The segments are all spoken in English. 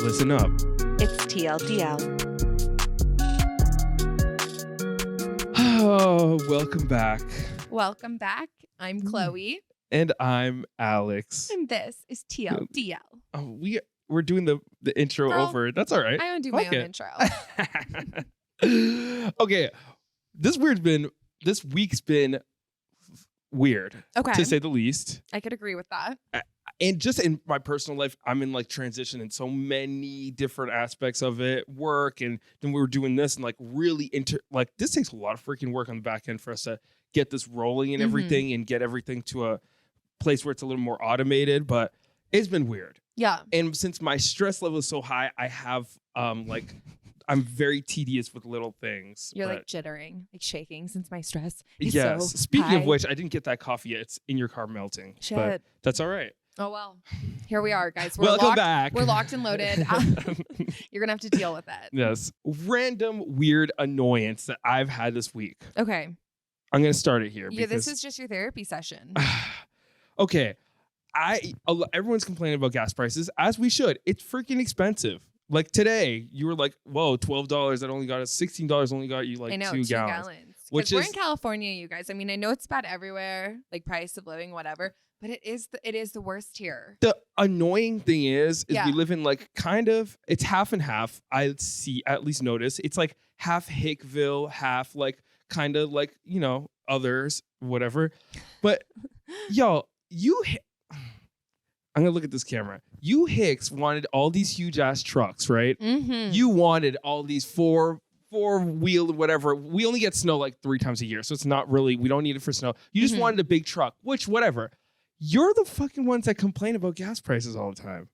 Listen up. It's TLDL. Oh, welcome back. Welcome back. I'm Chloe. And I'm Alex. And this is TLDL. Oh, we're doing the intro Girl, over. That's all right. I don't do my own intro. Okay. This week's been weird, Okay. to say the least. I could agree with that. And just in my personal life, I'm in like transition in so many different aspects of it. Work, and then we were doing this and like really this takes a lot of freaking work on the back end for us to get this rolling and everything and get everything to a place where it's a little more automated, but it's been weird. Yeah. And since my stress level is so high, I have I'm very tedious with little things. You're like jittering, like shaking since my stress is yes. so Speaking high. of which, I didn't get that coffee yet. It's in your car melting. Shit. But that's all right. Oh, well. Here we are, guys. Welcome back. We're locked and loaded. You're going to have to deal with it. Yes. Random weird annoyance that I've had this week. Okay. I'm going to start it here. Yeah, this is just your therapy session. Okay. Everyone's complaining about gas prices, as we should. It's freaking expensive. Like today, you were like, whoa, $12. That only got us $16. Only got you like I know, 2 gallons. Which we're is in California, you guys. I mean, I know it's bad everywhere, like price of living, whatever. But it is the worst here. The annoying thing is Yeah. we live in like it's half and half. I at least notice it's like half Hickville, half like kind of like, others, whatever. But y'all, I'm going to look at this camera. You Hicks wanted all these huge ass trucks, right? Mm-hmm. You wanted all these four-wheel, whatever. We only get snow like 3 times a year. So it's not really, we don't need it for snow. You just wanted a big truck, which whatever. You're the fucking ones that complain about gas prices all the time.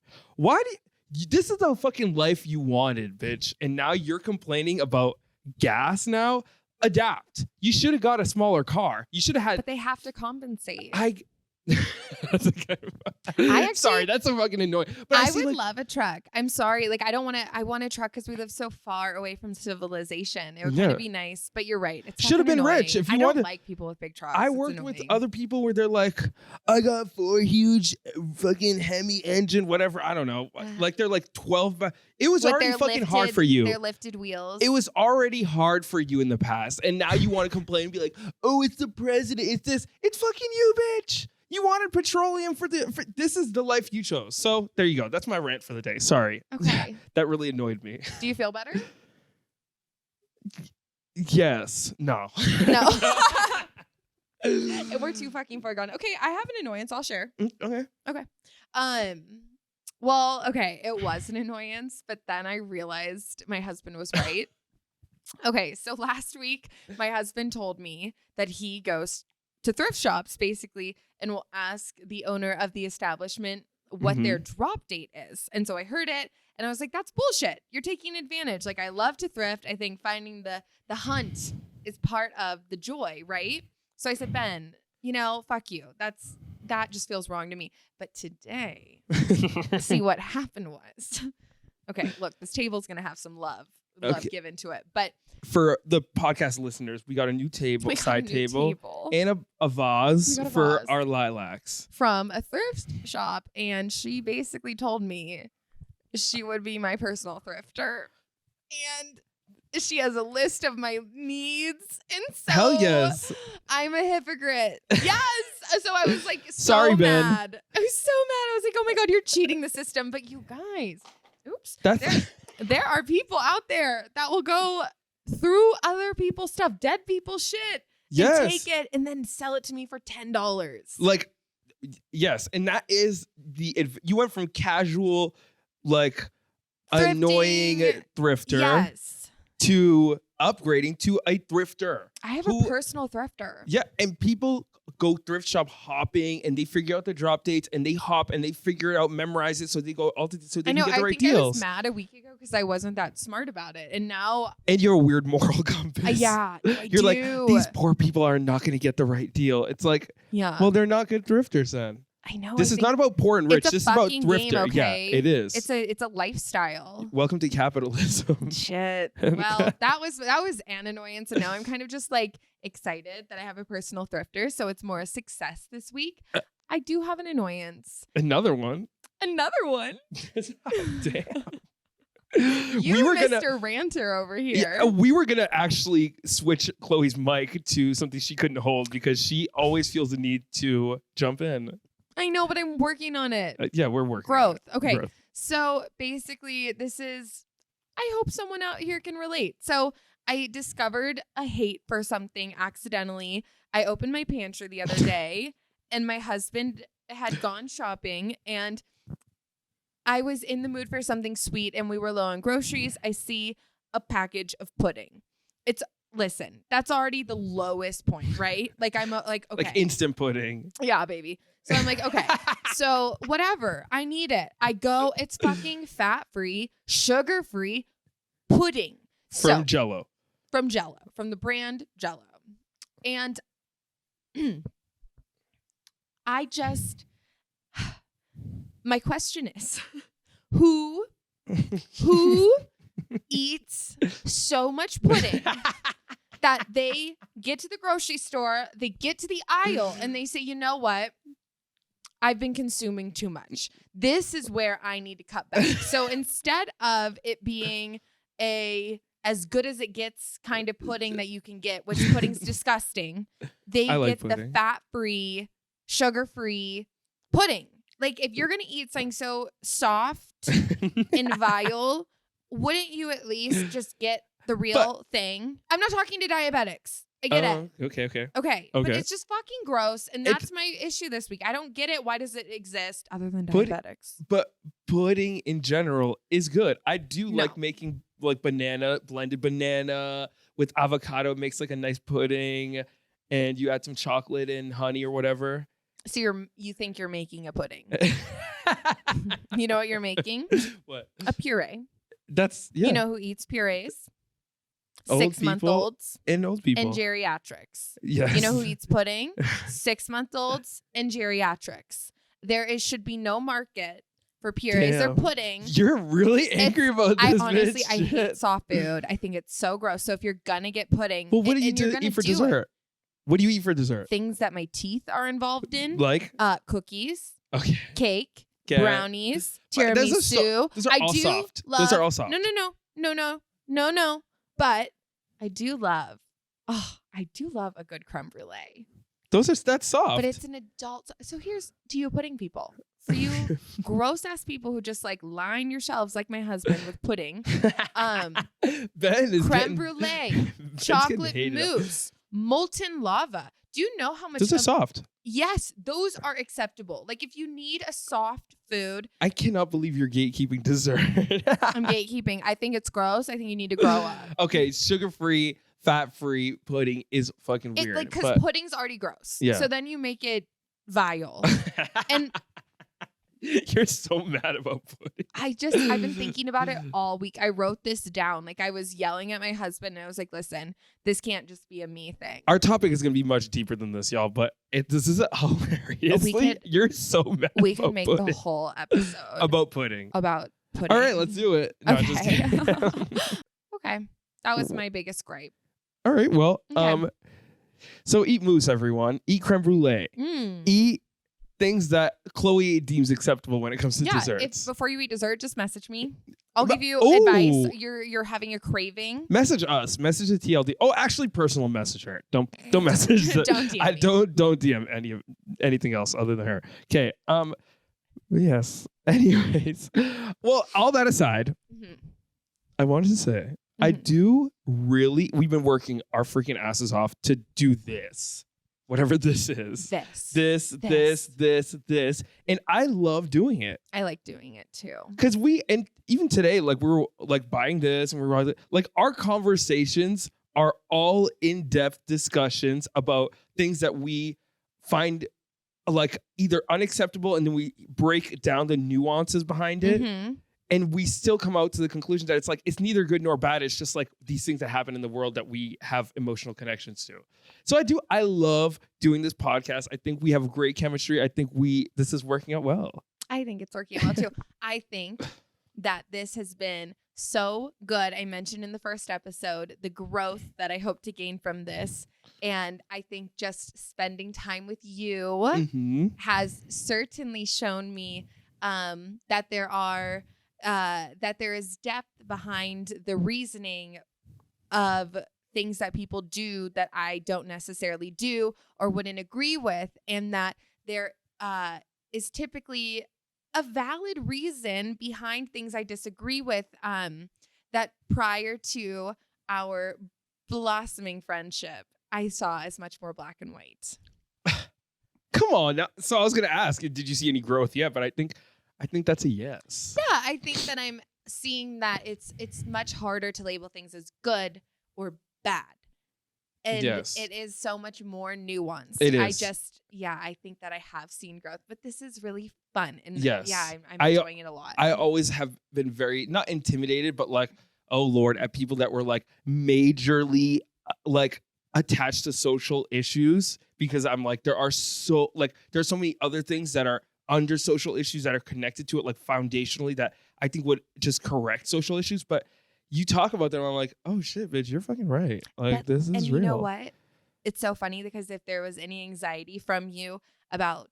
This is the fucking life you wanted, bitch. And now you're complaining about gas now? Adapt. You should have got a smaller car. You should have had. But they have to compensate. That's sorry, that's so fucking annoying. But I would love a truck. I'm sorry. Like, I want a truck because we live so far away from civilization. It would kind of be nice, but you're right. It should have been rich. If you I wanted, don't like people with big trucks. I worked with other people where they're like, I got 4 huge fucking Hemi engine, whatever. I don't know. Like they're like 12. It was with already fucking hard for you. Their lifted wheels. It was already hard for you in the past. And now you want to complain and be like, oh, it's the president. It's this. It's fucking you, bitch. You wanted petroleum for this is the life you chose. So there you go. That's my rant for the day. Sorry. Okay. That really annoyed me. Do you feel better? Yes. No. No. We're too fucking far gone. Okay, I have an annoyance. I'll share. Okay. Well, okay, it was an annoyance, but then I realized my husband was right. Okay, so last week, my husband told me that he goes to thrift shops, basically, and will ask the owner of the establishment what their drop date is. And so I heard it, and I was like, that's bullshit. You're taking advantage. Like, I love to thrift. I think finding the hunt is part of the joy, right? So I said, Ben, fuck you. That just feels wrong to me. But today, see what happened was, okay, look, this table's going to have some love given to it. But for the podcast listeners, we got a new side table, and a vase for our lilacs from a thrift shop. And she basically told me she would be my personal thrifter. And she has a list of my needs. And so hell yes. I'm a hypocrite. Yes. So I was like, sorry, Ben. mad. I was so mad. I was like, oh my God, you're cheating the system. But you guys, oops. There are people out there that will go through other people's stuff, dead people's shit, and take it and then sell it to me for $10. Like, yes. And that is you went from casual, like, thrifting, annoying thrifter to upgrading to a thrifter. I have a personal thrifter. Yeah. And people go thrift shop hopping and they figure out the drop dates and they hop and they figure it out, memorize it so they go so they can get the right deals. I was mad a week ago because I wasn't that smart about it. And now you're a weird moral compass. Yeah. You're like, these poor people are not going to get the right deal. It's like, well, they're not good thrifters then. I know. This is not about poor and rich. This is about thrifter. Game, okay? Yeah, it is. It's a lifestyle. Welcome to capitalism. Shit. Well, that was an annoyance, and now I'm kind of just like excited that I have a personal thrifter. So it's more a success this week. I do have an annoyance. Another one. Damn. You Mr. Ranter over here. Yeah, we were gonna actually switch Chloe's mic to something she couldn't hold because she always feels the need to jump in. I know, but I'm working on it. Yeah, we're working. Growth. Okay. Growth. So basically, I hope someone out here can relate. So I discovered a hate for something accidentally. I opened my pantry the other day and my husband had gone shopping and I was in the mood for something sweet and we were low on groceries. I see a package of pudding. Listen, that's already the lowest point, right? Like I'm like, okay. Like instant pudding. Yeah, baby. So I'm like, okay, so whatever. I need it. I go, it's fucking fat-free, sugar-free pudding. From Jell-O. From Jell-O. From the brand Jell-O. And my question is, who eats so much pudding that they get to the grocery store, they get to the aisle, and they say, you know what? I've been consuming too much. This is where I need to cut back. So instead of it being as good as it gets kind of pudding that you can get, which pudding's disgusting, they get the fat-free, sugar-free pudding. Like if you're going to eat something so soft and vile, wouldn't you at least just get the real thing? I'm not talking to diabetics. I get it. Okay. But it's just fucking gross. And that's my issue this week. I don't get it. Why does it exist other than diabetics? But pudding in general is good. I do like making like blended banana with avocado. It makes like a nice pudding. And you add some chocolate and honey or whatever. So you think you're making a pudding. You know what you're making? What? A puree. Yeah. You know who eats purees? Old 6-month-olds and old people and geriatrics. Yes. You know who eats pudding? 6-month-olds and geriatrics. Should be no market for purees or pudding. You're really angry about this. I hate soft food. I think it's so gross. So if you're gonna get pudding, well, what do you eat for dessert? What do you eat for dessert? Things that my teeth are involved in, like cookies, cake, brownies, tiramisu. Those are all soft. Those are all soft. No. But I do love a good creme brulee. That's soft. But it's an adult. So to you pudding people. For you gross ass people who just like line your shelves like my husband with pudding. Ben is creme brulee, chocolate mousse, molten lava. Do you know how much those are soft? Yes, those are acceptable. Like if you need a soft food. I cannot believe you're gatekeeping dessert. I'm gatekeeping. I think it's gross. I think you need to grow up. Okay, sugar-free, fat-free pudding is fucking weird. Because pudding's already gross. Yeah. So then you make it vile. And you're so mad about pudding. I've been thinking about it all week. I wrote this down. Like I was yelling at my husband and I was like, listen, this can't just be a me thing. Our topic is going to be much deeper than this, y'all, but this is hilarious. You're so mad we can make the whole episode about pudding. All right, let's do it. No, okay. Just kidding. Okay. That was my biggest gripe. All right, well, Okay. So eat mousse, everyone. Eat creme brulee. Eat things that Chloe deems acceptable when it comes to desserts. Before you eat dessert, just message me. I'll give you advice. You're having a craving. Message us. Message the TLD. Oh, actually, personal message her. Don't message. Don't DM me. Don't DM anything else other than her. Okay. Yes. Anyways, well, all that aside, I wanted to say I do really. We've been working our freaking asses off to do this. Whatever this is. This. And I love doing it. I like doing it too. Because and even today, like we were like buying this and we were like our conversations are all in-depth discussions about things that we find like either unacceptable and then we break down the nuances behind it. And we still come out to the conclusion that it's neither good nor bad. It's just like these things that happen in the world that we have emotional connections to. So I love doing this podcast. I think we have great chemistry. I think this is working out well. I think it's working out well too. I think that this has been so good. I mentioned in the first episode, the growth that I hope to gain from this. And I think just spending time with you has certainly shown me that there are that there is depth behind the reasoning of things that people do that I don't necessarily do or wouldn't agree with, and that there is typically a valid reason behind things I disagree with, that prior to our blossoming friendship, I saw as much more black and white. Come on. Now, so I was going to ask, did you see any growth yet? But I think that's a yes. Yeah, I think that I'm seeing that it's much harder to label things as good or bad. And Yes. it is so much more nuanced. It is. I think that I have seen growth, but this is really fun. And Yes. yeah, I'm enjoying it a lot. I always have been very, not intimidated, but like, oh Lord, at people that were like majorly like attached to social issues, because I'm like, there's so many other things that are under social issues that are connected to it, like foundationally, that I think would just correct social issues. But you talk about them, I'm like, oh shit, bitch, you're fucking right. Like, this is real. And you know what? It's so funny because if there was any anxiety from you about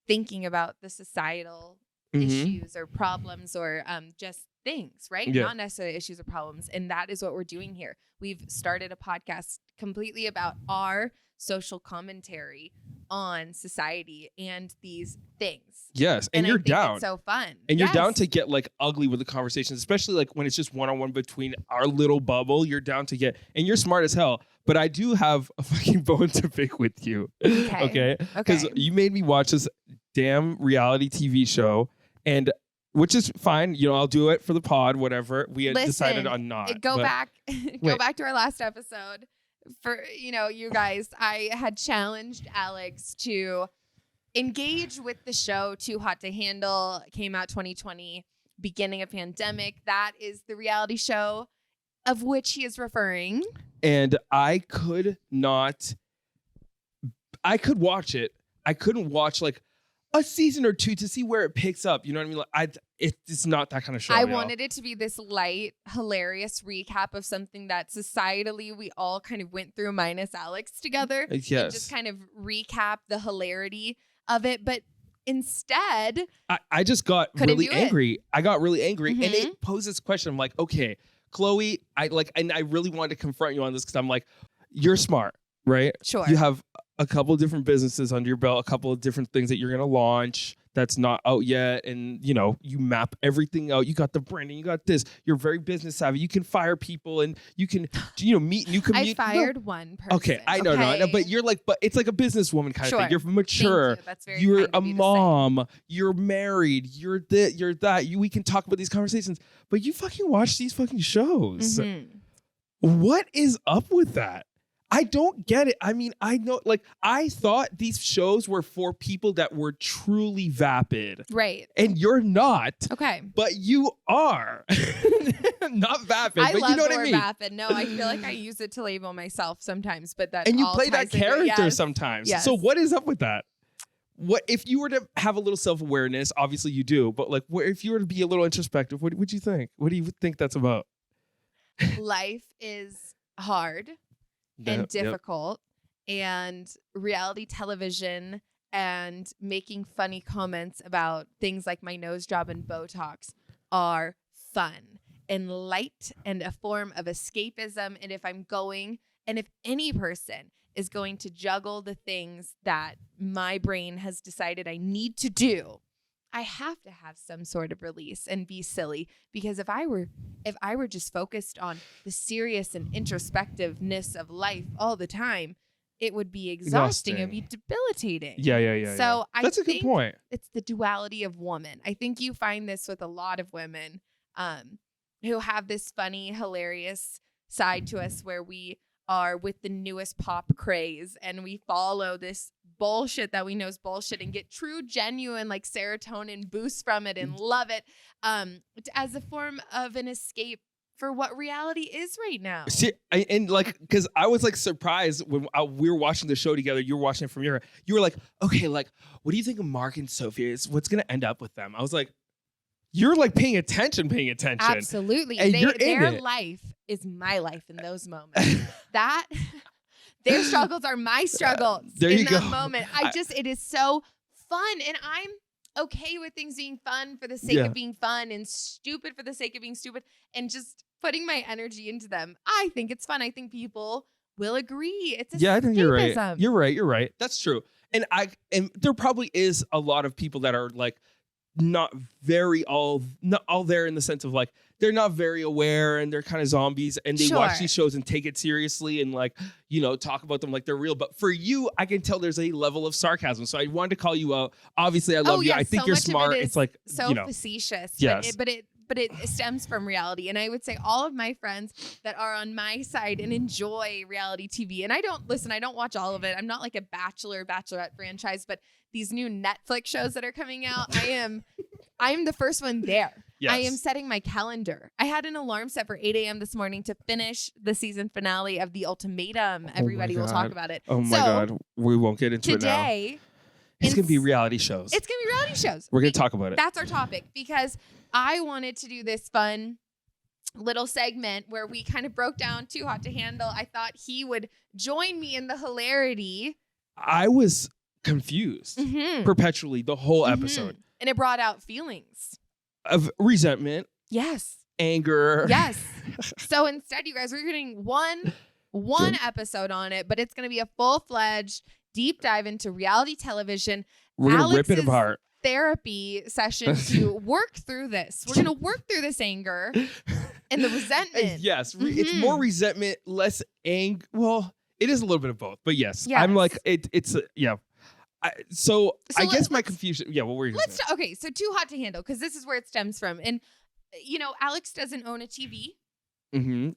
thinking about the societal issues or problems or just things, right? Yeah. Not necessarily issues or problems. And that is what we're doing here. We've started a podcast completely about our social commentary on society and these things. Yes, and you're down. It's so fun. And you're down to get like ugly with the conversations, especially like when it's just one-on-one between our little bubble. You're down to get, and you're smart as hell. But I do have a fucking bone to pick with you. Okay? Because you made me watch this damn reality TV show, and which is fine. You know, I'll do it for the pod, whatever. We had decided on not. Go back to our last episode. For, you guys, I had challenged Alex to engage with the show Too Hot to Handle. It came out 2020, beginning of pandemic. That is the reality show of which he is referring. And I could watch it. I couldn't watch like a season or two to see where it picks up. You know what I mean? Like it's not that kind of show. I wanted it to be this light, hilarious recap of something that societally we all kind of went through, minus Alex, together. Yes. And just kind of recap the hilarity of it. But instead, I just got really angry. I got really angry. And it posed this question. I'm like, okay, Chloe, and I really wanted to confront you on this because I'm like, you're smart, right? Sure. You have a couple of different businesses under your belt, a couple of different things that you're going to launch that's not out yet. And, you map everything out. You got the branding, you got this. You're very business savvy. You can fire people and you can, meet new community. I fired one person. Okay, I know, no, but you're like, but it's like a businesswoman kind of thing. You're mature. Thank you. That's very you're kind a of you to mom. say. You're married. You're this, you're that. We can talk about these conversations, but you fucking watch these fucking shows. What is up with that? I don't get it. I mean, I know, like, I thought these shows were for people that were truly vapid. Right. And you're not. Okay. But you are. Not vapid, but you know what I mean? Vapid. No, I feel like I use it to label myself sometimes, but that and you all play that ties into- character sometimes. Yes. So what is up with that? What if you were to have a little self-awareness? Obviously you do, but like, what if you were to be a little introspective? What would you think? What do you think that's about? Life is hard and difficult, and reality television and making funny comments about things like my nose job and Botox are fun and light and a form of escapism. And if any person is going to juggle the things that my brain has decided I need to do, I have to have some sort of release and be silly, because if I were just focused on the serious and introspectiveness of life all the time, it would be exhausting. It would be debilitating. Yeah. So That's a good point. It's the duality of woman. I think you find this with a lot of women who have this funny, hilarious side to us where we are with the newest pop craze and we follow this bullshit that we know is bullshit and get true, genuine, like serotonin boosts from it and love it as a form of an escape for what reality is right now. See, because I was like surprised when we were watching the show together. You were watching it from you were like, okay, like, what do you think of Mark and Sophie is? What's going to end up with them? I was like, you're like paying attention. Absolutely. And their life is my life in those moments. Their struggles are my struggles in that moment. It is so fun. And okay with things being fun for the sake of being fun and stupid for the sake of being stupid and just putting my energy into them. I think it's fun. I think people will agree. It's escapism. I think you're right. You're right. That's true. And there probably is a lot of people that are like not all there in the sense of like they're not very aware and they're kind of zombies and they watch these shows and take it seriously and like, you know, talk about them like they're real. But for you, I can tell there's a level of sarcasm. So I wanted to call you out. Obviously, I love you. I think so you're smart. It's like, so you know, facetious. Yes. But it stems from reality. And I would say all of my friends that are on my side and enjoy reality TV. And I don't watch all of it. I'm not like a bachelorette franchise, but these new Netflix shows that are coming out, I'm the first one there. Yes. I am setting my calendar. I had an alarm set for 8 a.m. this morning to finish the season finale of The Ultimatum. Everybody will talk about it. Oh my God. We won't get into it now. Today, it's going to be reality shows. It's going to be reality shows. We're going to talk about it. That's our topic because I wanted to do this fun little segment where we kind of broke down Too Hot to Handle. I thought he would join me in the hilarity. I was confused perpetually the whole episode. And it brought out feelings of resentment. Yes. Anger. Yes. So instead, you guys, we're getting one episode on it, but it's going to be a full-fledged deep dive into reality television. We're going to rip it apart. Therapy session to work through this. We're going to work through this anger and the resentment. Yes. It's more resentment, less anger. Well, it is a little bit of both, but yes. I'm like, So I guess my confusion. Yeah, what were you going to say? Okay, so Too Hot to Handle, because this is where it stems from. And, you know, Alex doesn't own a TV.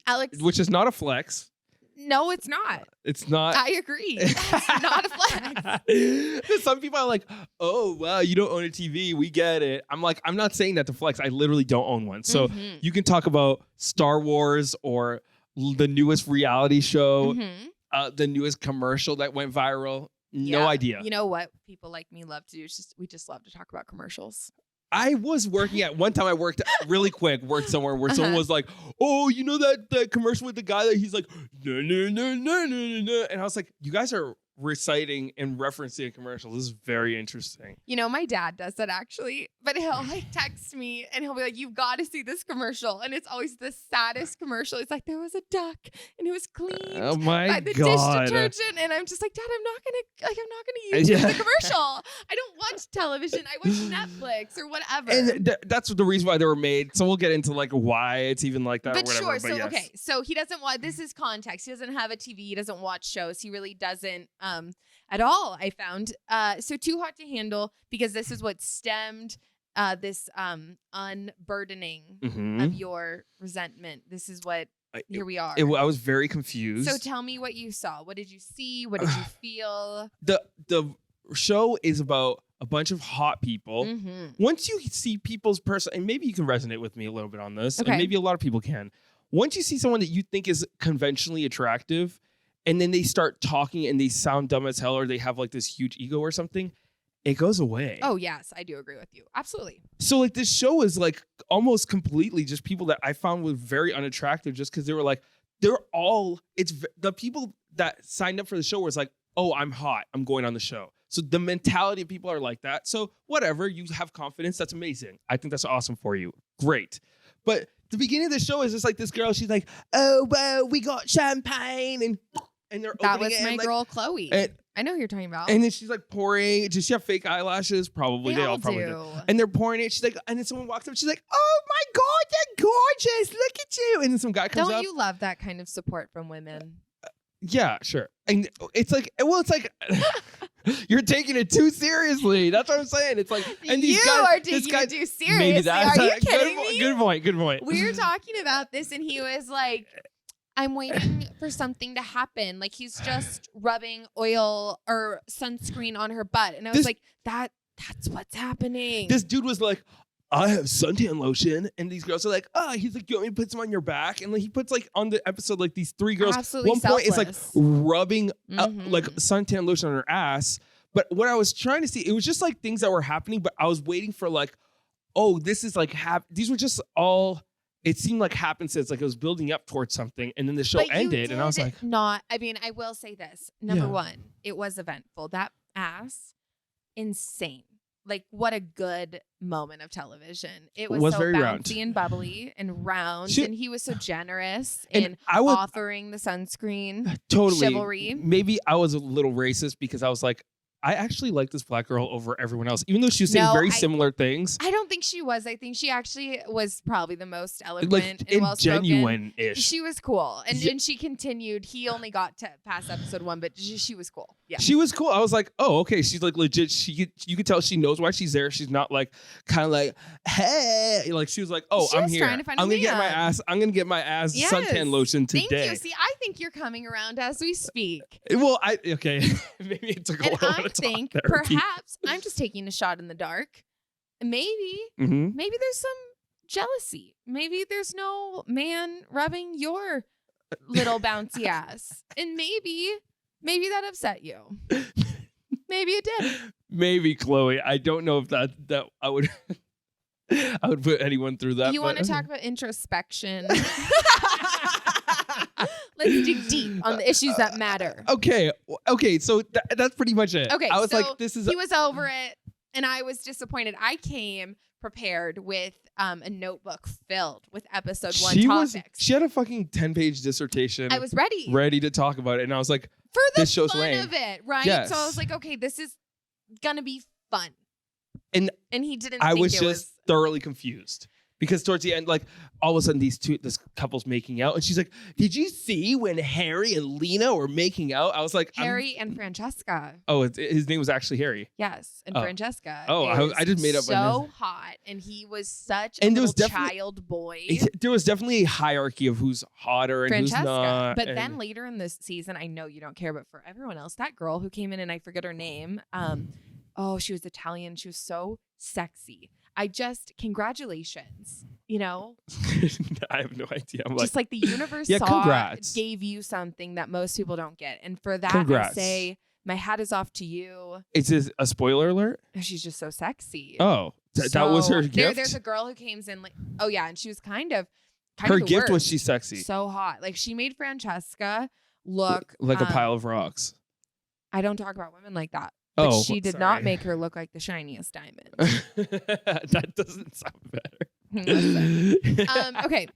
Alex, which is not a flex. No, it's not. It's not. I agree. It's not a flex. Some people are like, oh, wow, you don't own a TV. We get it. I'm like, I'm not saying that to flex. I literally don't own one. So you can talk about Star Wars or the newest reality show, the newest commercial that went viral. No idea. You know what people like me love to do? We just love to talk about commercials. I was working at one time. I worked somewhere where someone was like, "Oh, you know that commercial with the guy that he's like, no, no, no, no, no, no," and I was like, "You guys are reciting and referencing a commercial. This is very interesting." You know, my dad does that actually, but he'll like text me and he'll be like, "You've got to see this commercial," and it's always the saddest commercial. It's like there was a duck and it was cleaned by the dish detergent, and I'm just like, Dad, I'm not gonna use the commercial. I don't watch television. I watch Netflix or whatever. And that's the reason why they were made. So we'll get into like why it's even like that. But or whatever. Sure. Okay. So he doesn't watch. This is context. He doesn't have a TV. He doesn't watch shows. He really doesn't. At all, I found. So Too Hot to Handle, because this is what stemmed this unburdening of your resentment. This is what, here we are. I was very confused. So tell me what you saw. What did you see? What did you feel? The show is about a bunch of hot people. Once you see people's person, and maybe you can resonate with me a little bit on this, and maybe a lot of people can. Once you see someone that you think is conventionally attractive, and then they start talking and they sound dumb as hell, or they have like this huge ego or something, it goes away. Oh, yes. I do agree with you. Absolutely. So like this show is like almost completely just people that I found were very unattractive just because they were like, the people that signed up for the show was like, oh, I'm hot, I'm going on the show. So the mentality of people are like that. So whatever, you have confidence. That's amazing. I think that's awesome for you. Great. But the beginning of the show is just like this girl. She's like, oh, well, we got champagne. And they're that opening was it. My and girl, Chloe. I know who you're talking about. And then she's like pouring. Does she have fake eyelashes? Probably. They all probably do. And they're pouring it. She's like, and then someone walks up. She's like, oh my God, you're gorgeous. Look at you. And then some guy comes up. Don't you love that kind of support from women? Yeah, sure. And it's like, you're taking it too seriously. That's what I'm saying. It's like, and these guys are taking it too seriously. Maybe that's are you kidding me? Good point. We were talking about this, and he was like, I'm waiting for something to happen. Like he's just rubbing oil or sunscreen on her butt, and I was like, that's what's happening. This dude was like, I have suntan lotion, and these girls are like, he's like, you want me to put some on your back? And like, he puts like on the episode, like these three girls. Absolutely one point, it's like rubbing like suntan lotion on her ass. But what I was trying to see, it was just like things that were happening, but I was waiting for like, oh, this is like, these were just all, it seemed like happenstance, like it was building up towards something, and then the show ended, and I was like, I will say this. Number one, it was eventful. That ass, insane. like what a good moment of television. It was so very bouncy round. and bubbly and round, She- and he was so generous And in I would authoring the sunscreen. totally chivalry. Maybe I was a little racist because I was like, I actually like this black girl over everyone else, even though she was saying No, very similar things. I don't think she was. I think she actually was probably the most eloquent Like and well-spoken. genuine-ish. She was cool, and Yeah. and she continued. He only got to past episode 1, but she was cool. Yeah, She was cool. I was like, oh, okay. She's like legit. You could tell she knows why she's there. She's not like kind of like, hey, like she was like, oh, She I'm was here. trying to find a I'm gonna get my man. ass. I'm gonna get my ass Yes. suntan lotion today. Thank you. See, I think you're coming around as we speak. Well, okay. Maybe it took a And while I to talk think therapy. perhaps I'm just taking a shot in the dark. Maybe Mhm. there's some jealousy. Maybe there's no man rubbing your little bouncy ass. And maybe that upset you. Maybe it did. Maybe Chloe. I don't know if that I would I would put anyone through that. You want to talk about introspection? Let's dig deep on the issues that matter. Okay. So that's pretty much it. Okay, I was so like, this is he was over it, and I was disappointed. I came prepared with a notebook filled with episode 1 topics. She had a fucking 10-page dissertation. I was ready ready to talk about it, and I was like, for the this show's fun lame. of it, right? Yes. So I was like, okay, this is gonna be fun. And he didn't. I think was it just thoroughly confused. Because towards the end, like all of a sudden this couple's making out, and she's like, "Did you see when Harry and Lena were making out?" I was like, Harry and Francesca. Oh, his name was actually Harry. Yes, and Oh. Francesca. Oh, I just made up my so name. hot, and he was such And a there was little definitely- child boy. There was definitely a hierarchy of who's hotter and Francesca. who's not. But and- then later in this season, I know you don't care, but for everyone else, that girl who came in and I forget her name. She was Italian. She was so sexy. Congratulations. You know, I have no idea. I'm just like the universe Yeah, congrats. gave you something that most people don't get. And for that, Congrats. I say my hat is off to you. Is this a spoiler alert? She's just so sexy. Oh, that was her gift. There's a girl who came in like, oh yeah, and she was kind of Her the gift was worst. she's sexy, So hot. Like she made Francesca look like a pile of rocks. I don't talk about women like that. But Oh, she did sorry. not make her look like the shiniest diamond. That doesn't sound better. Listen. Okay.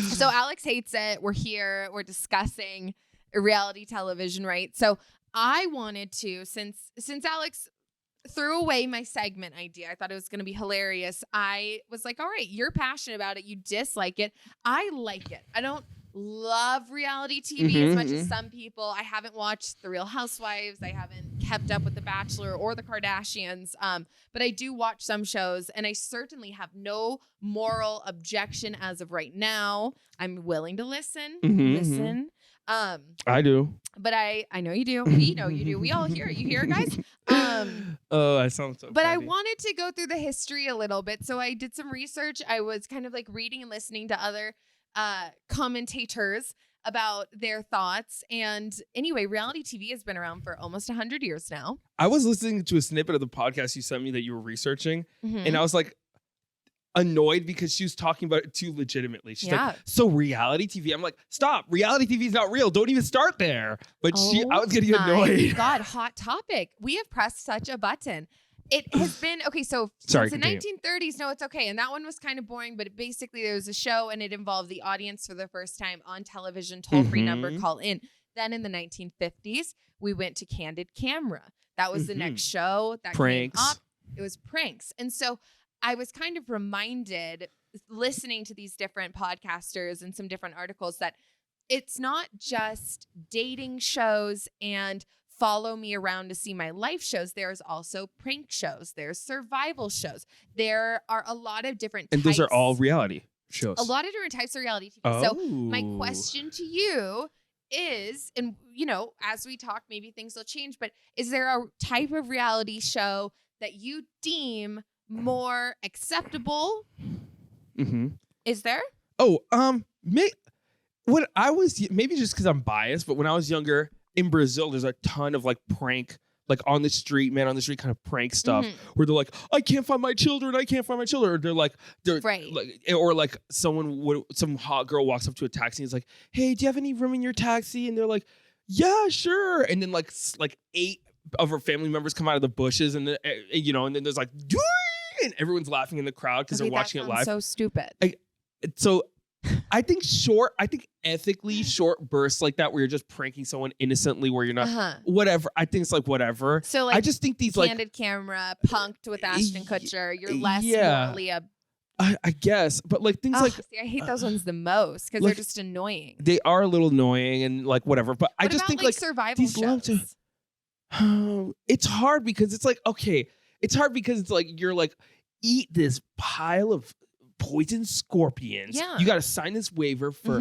So Alex hates it. We're here. We're discussing reality television, right? So I wanted to, since Alex threw away my segment idea, I thought it was going to be hilarious. I was like, all right, you're passionate about it. You dislike it. I like it. I don't love reality TV as much as some people. I haven't watched The Real Housewives. I haven't kept up with The Bachelor or The Kardashians. But I do watch some shows, and I certainly have no moral objection as of right now. I'm willing to listen. Listen. I do. But I know you do. We know you do. We all hear it. You hear it, guys? Oh, I sound so But I petty. wanted to go through the history a little bit. So I did some research. I was kind of like reading and listening to other commentators about their thoughts. And anyway, reality TV has been around for almost 100 years now. I was listening to a snippet of the podcast you sent me that you were researching, Mhm. and I was like annoyed because she was talking about it too legitimately. She's Yeah. like, so reality TV? I'm like, stop. Reality TV is not real. Don't even start there. But I was getting my annoyed. God, hot topic. We have pressed such a button. It has been, okay, so Sorry, since the continue. 1930s, no, it's okay. And that one was kind of boring, but basically there was a show and it involved the audience for the first time on television, toll-free number, call in. Then in the 1950s, we went to Candid Camera. That was the next show that Pranks. came up. It was pranks. And so I was kind of reminded, listening to these different podcasters and some different articles, that it's not just dating shows and follow me around to see my life shows. There's also prank shows. There's survival shows. There are a lot of different And types. those are all reality shows. A lot of different types of reality TV. Oh. So my question to you is, and you know, as we talk, maybe things will change, but is there a type of reality show that you deem more acceptable? Is there? Oh, when I was, maybe just because I'm biased, but when I was younger in Brazil, there's a ton of like prank, like on the street kind of prank stuff where they're like, I can't find my children. Or they're like, Right. like, or like some hot girl walks up to a taxi and is like, hey, do you have any room in your taxi? And they're like, yeah, sure. And then like 8 of her family members come out of the bushes, and and then there's like, and everyone's laughing in the crowd because they're watching it live. So stupid. So I think ethically short bursts like that where you're just pranking someone innocently where you're not whatever. I think it's like whatever. So like I just think these candid camera punked with Ashton Kutcher. You're less morally I guess, but like things like see, I hate those ones the most because they're just annoying. They are a little annoying and like whatever. But I just think like survival these shows. It's hard because it's like it's hard because it's like you're like eat this pile of poison scorpions. Yeah. You got to sign this waiver for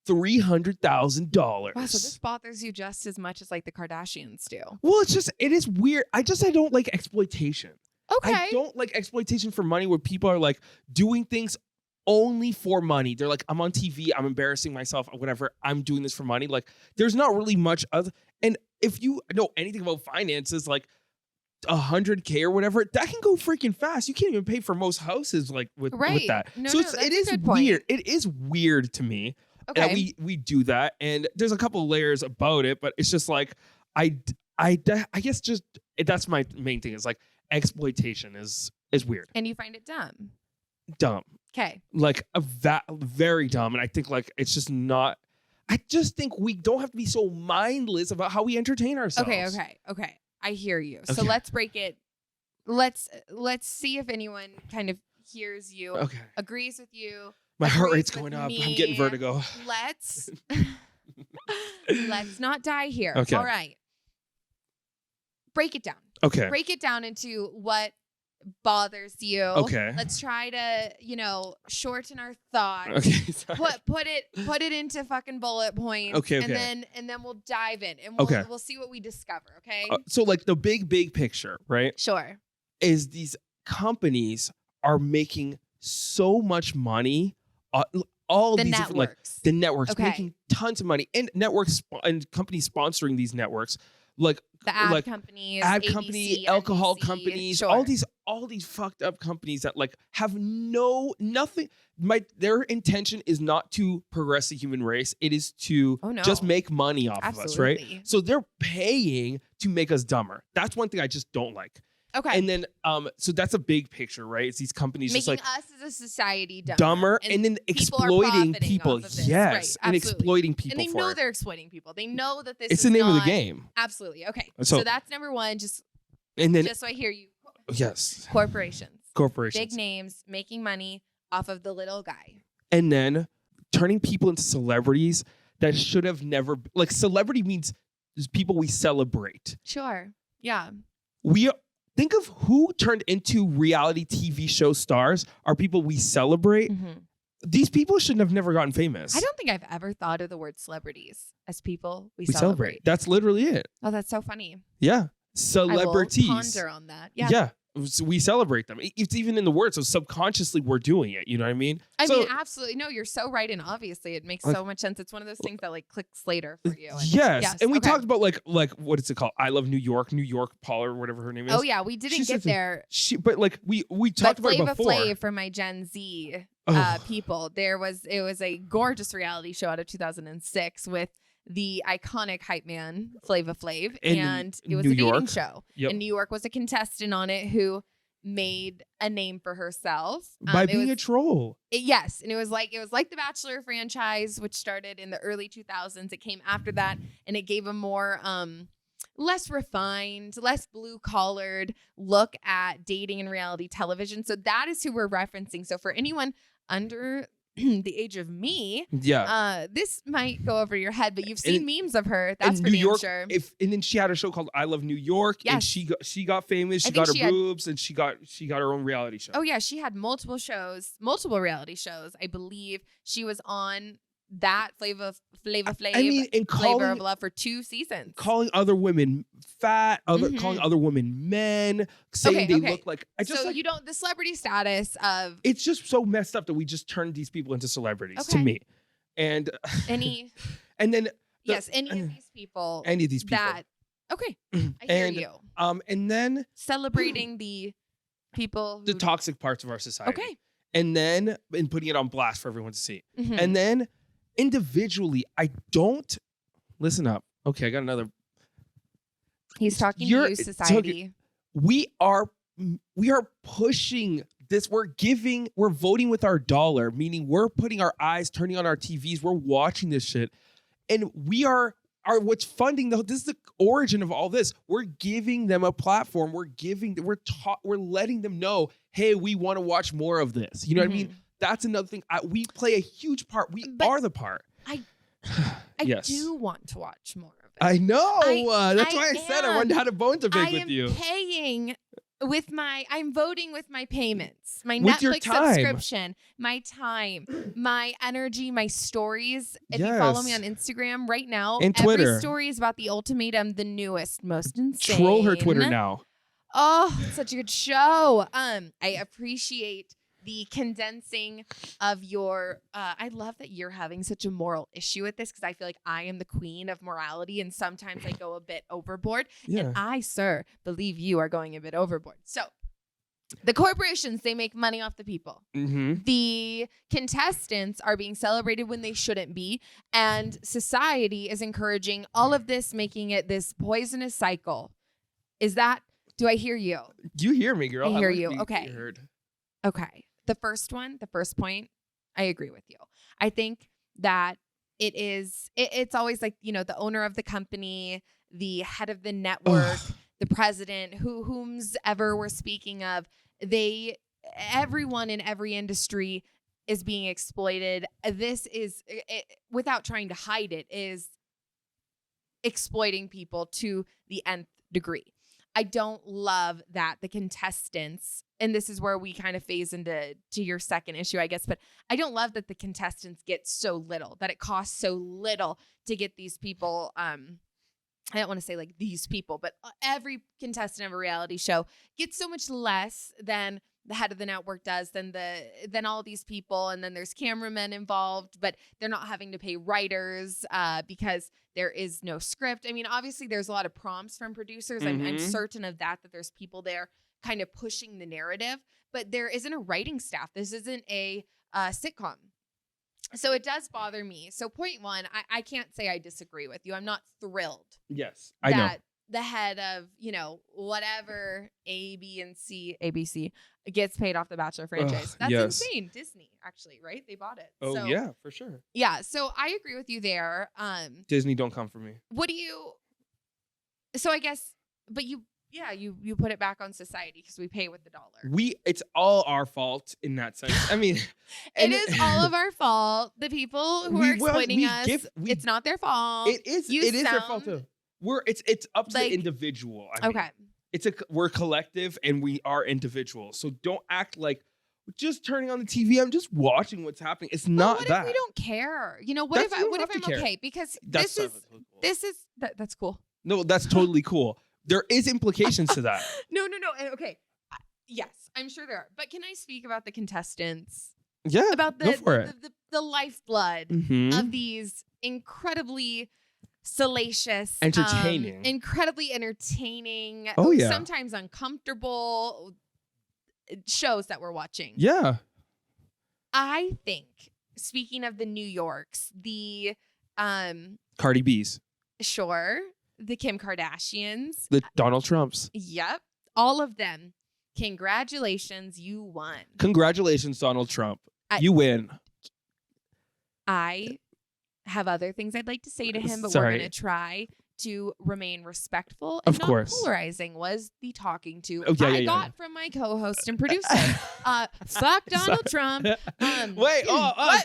$300,000. Wow, so this bothers you just as much as like the Kardashians do. Well, it is weird. I don't like exploitation. Okay. I don't like exploitation for money where people are like doing things only for money. They're like, I'm on TV, I'm embarrassing myself, whatever. I'm doing this for money. Like, there's not really much other. And if you know anything about finances, like $100K or whatever, that can go freaking fast. You can't even pay for most houses like with that. No, so it is weird. It is weird to me that we do that. And there's a couple of layers about it, but it's just like I guess just that's my main thing is like exploitation is weird. And you find it dumb. Dumb. Okay. Like very dumb. And I think like it's just not. I just think we don't have to be so mindless about how we entertain ourselves. Okay. I hear you. So let's break it. Let's see if anyone kind of hears you, agrees with you. My heart rate's going up. I'm getting vertigo. Let's not die here. Okay. All right. Break it down. Okay. Break it down into what bothers you. Okay. Let's try to, shorten our thoughts. Okay. Sorry. Put it into fucking bullet points. Okay. And then we'll dive in and we'll see what we discover. Okay. So like the big picture, right? Sure. Is these companies are making so much money. All the these networks. Different, like the networks making tons of money, and networks and companies sponsoring these networks, like the ad companies, ABC, alcohol NBC, companies, sure. all these fucked up companies that like have nothing. Their intention is not to progress the human race. It is to just make money off of us, right? So they're paying to make us dumber. That's one thing I just don't like. Okay. And then, so that's a big picture, right? It's these companies making just like us as a society dumber and then exploiting people. Yes. Right, and exploiting people. And they know they're exploiting people. They know that this it's is the name not, of the game. Absolutely. Okay. So that's number one. Just so I hear you. Yes. Corporations. Big names making money off of the little guy. And then turning people into celebrities that should have never, like celebrity means people we celebrate. Sure. Yeah. Think of who turned into reality TV show stars are people we celebrate. Mm-hmm. These people should have never gotten famous. I don't think I've ever thought of the word celebrities as people we celebrate. That's literally it. Oh, that's so funny. Yeah. Celebrities. I will ponder on that. Yeah. Yeah. So we celebrate them. It's even in the word. So subconsciously we're doing it. You know what I mean? I mean, absolutely. No, you're so right. And obviously it makes so much sense. It's one of those things that like clicks later for you. Yes. And we talked about like, what is it called? I Love New York Paul or whatever her name is. Oh yeah. We didn't get there. But like we talked about it before. Flav for my Gen Z people. It was a gorgeous reality show out of 2006 with the iconic hype man Flava Flav, and it was a dating show. Yep. And New York was a contestant on it who made a name for herself by being a troll. Yes, and it was like the Bachelor franchise, which started in the early 2000s. It came after that, and it gave a more less refined, less blue-collared look at dating and reality television. So that is who we're referencing. So for anyone under the age of me, this might go over your head, but you've seen memes of her. That's for damn sure. And then she had a show called I Love New York, and she got famous. She got her boobs, and she got her own reality show. Oh yeah, she had multiple reality shows. I believe she was on that Flavor of Love for 2 seasons. Calling other women fat, calling other women men, saying they look like. The celebrity status of. It's just so messed up that we just turned these people into celebrities to me, and any of these people. Any of these people. I hear you. And then celebrating the people, the toxic parts of our society. Okay. And then putting it on blast for everyone to see, mm-hmm. and then. Individually, I don't listen up. Okay, I got another. He's talking to you, society. We are pushing this. We're voting with our dollar, meaning we're putting our eyes, turning on our TVs, we're watching this shit. And we are what's funding this is the origin of all this. We're giving them a platform. We're letting them know, hey, we want to watch more of this. You know what I mean? That's another thing. We play a huge part. We are the part. I yes. do want to watch more of it. I know. That's why I said I had a bone to pick with you. I'm voting with my payments, my with Netflix subscription, my time, my energy, my stories. If you follow me on Instagram right now, and Twitter. Every story is about the ultimatum, the newest, most insane. Troll her Twitter now. Oh, it's such a good show. I appreciate the condensing of your I love that you're having such a moral issue with this, because I feel like I am the queen of morality and sometimes I go a bit overboard. And I, sir, believe you are going a bit overboard. So the corporations, they make money off the people. The contestants are being celebrated when they shouldn't be. And society is encouraging all of this, making it this poisonous cycle. Do I hear you? You hear me, girl. I hear you. Okay. Heard. Okay. The first point, I agree with you. I think that it's always like, the owner of the company, the head of the network, the president, whomsoever we're speaking of, everyone in every industry is being exploited. This is, without trying to hide it, is exploiting people to the nth degree. I don't love that the contestants, and this is where we kind of phase into your second issue, I guess, but I don't love that the contestants get so little, that it costs so little to get these people. I don't want to say like these people, but every contestant of a reality show gets so much less than the head of the network does, than all these people. And then there's cameramen involved, but they're not having to pay writers because there is no script. I mean, obviously there's a lot of prompts from producers. I'm certain of that there's people there kind of pushing the narrative, but there isn't a writing staff. This isn't a sitcom. So it does bother me. So point one, I can't say I disagree with you. I'm not thrilled. Yes, I know. The head of, whatever ABC gets paid off the Bachelor franchise. That's insane. Disney, actually, right? They bought it. Oh, so, yeah, for sure. Yeah, so I agree with you there. Disney, don't come for me. So I guess, but you put it back on society because we pay with the dollar. It's all our fault in that sense. I mean, it is all of our fault. The people who are exploiting us, it's not their fault. It is their fault too. It's up to the individual. I mean, we're collective and we are individuals. So don't act like just turning on the TV. I'm just watching what's happening. It's not that. What if we don't care? What if I'm okay? Because that's cool. No, that's totally cool. There is implications to that. No. Okay. Yes, I'm sure there are. But can I speak about the contestants? Yeah. About the lifeblood of these incredibly salacious, incredibly entertaining, sometimes uncomfortable shows that we're watching. Yeah. I think, speaking of the New Yorks, the Cardi B's. Sure. The Kim Kardashians. The Donald Trumps. Yep. All of them. Congratulations, you won. Congratulations, Donald Trump. You win. I have other things I'd like to say to him, but we're going to try to remain respectful and not polarizing, was the talking to I got from my co-host and producer. Fuck Donald Trump. Wait,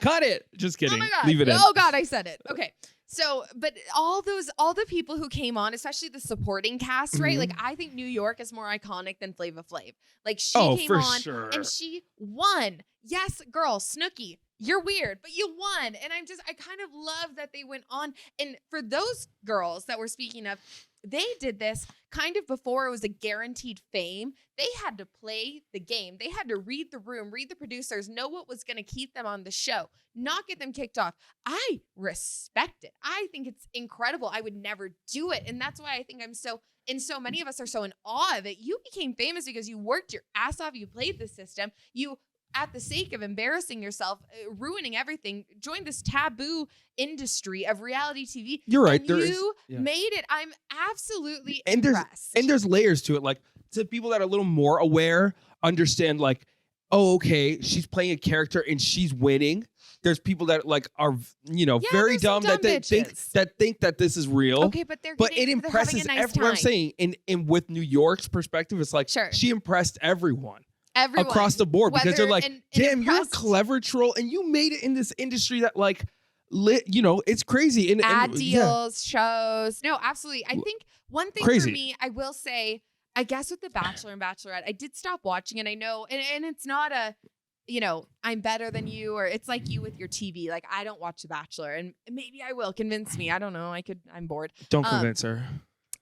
cut it. Just kidding. Oh my God. Leave it in. Oh God, I said it. Okay. So, but all the people who came on, especially the supporting cast, right? Like, I think New York is more iconic than Flava Flav. Like, she came on and she won. Yes, girl, Snooki, you're weird, but you won. And I kind of love that they went on. And for those girls that we're speaking of, they did this kind of before it was a guaranteed fame. They had to play the game. They had to read the room, read the producers, know what was going to keep them on the show, not get them kicked off. I respect it. I think it's incredible. I would never do it. And that's why I think so many of us are so in awe of it. You became famous because you worked your ass off. You played the system. You at the sake of embarrassing yourself, ruining everything, join this taboo industry of reality TV. You're right. And There you is, made it. I'm absolutely and impressed. there's layers to it. Like, to people that are a little more aware, understand like, oh, okay, she's playing a character and she's winning. There's people that like are, very dumb that they think that this is real. Okay, but it impresses everyone. I'm saying, in with New York's perspective, it's like she impressed everyone across the board, because they're like, damn, you're a clever troll and you made it in this industry that like it's crazy. And ad deals, shows. No, absolutely. I think one thing for me, I will say, I guess with The Bachelor and Bachelorette, I did stop watching it. I know, and it's not a, I'm better than you, or it's like you with your TV. Like, I don't watch The Bachelor, and maybe I will. Convince me. I don't know. I'm bored. Don't convince her.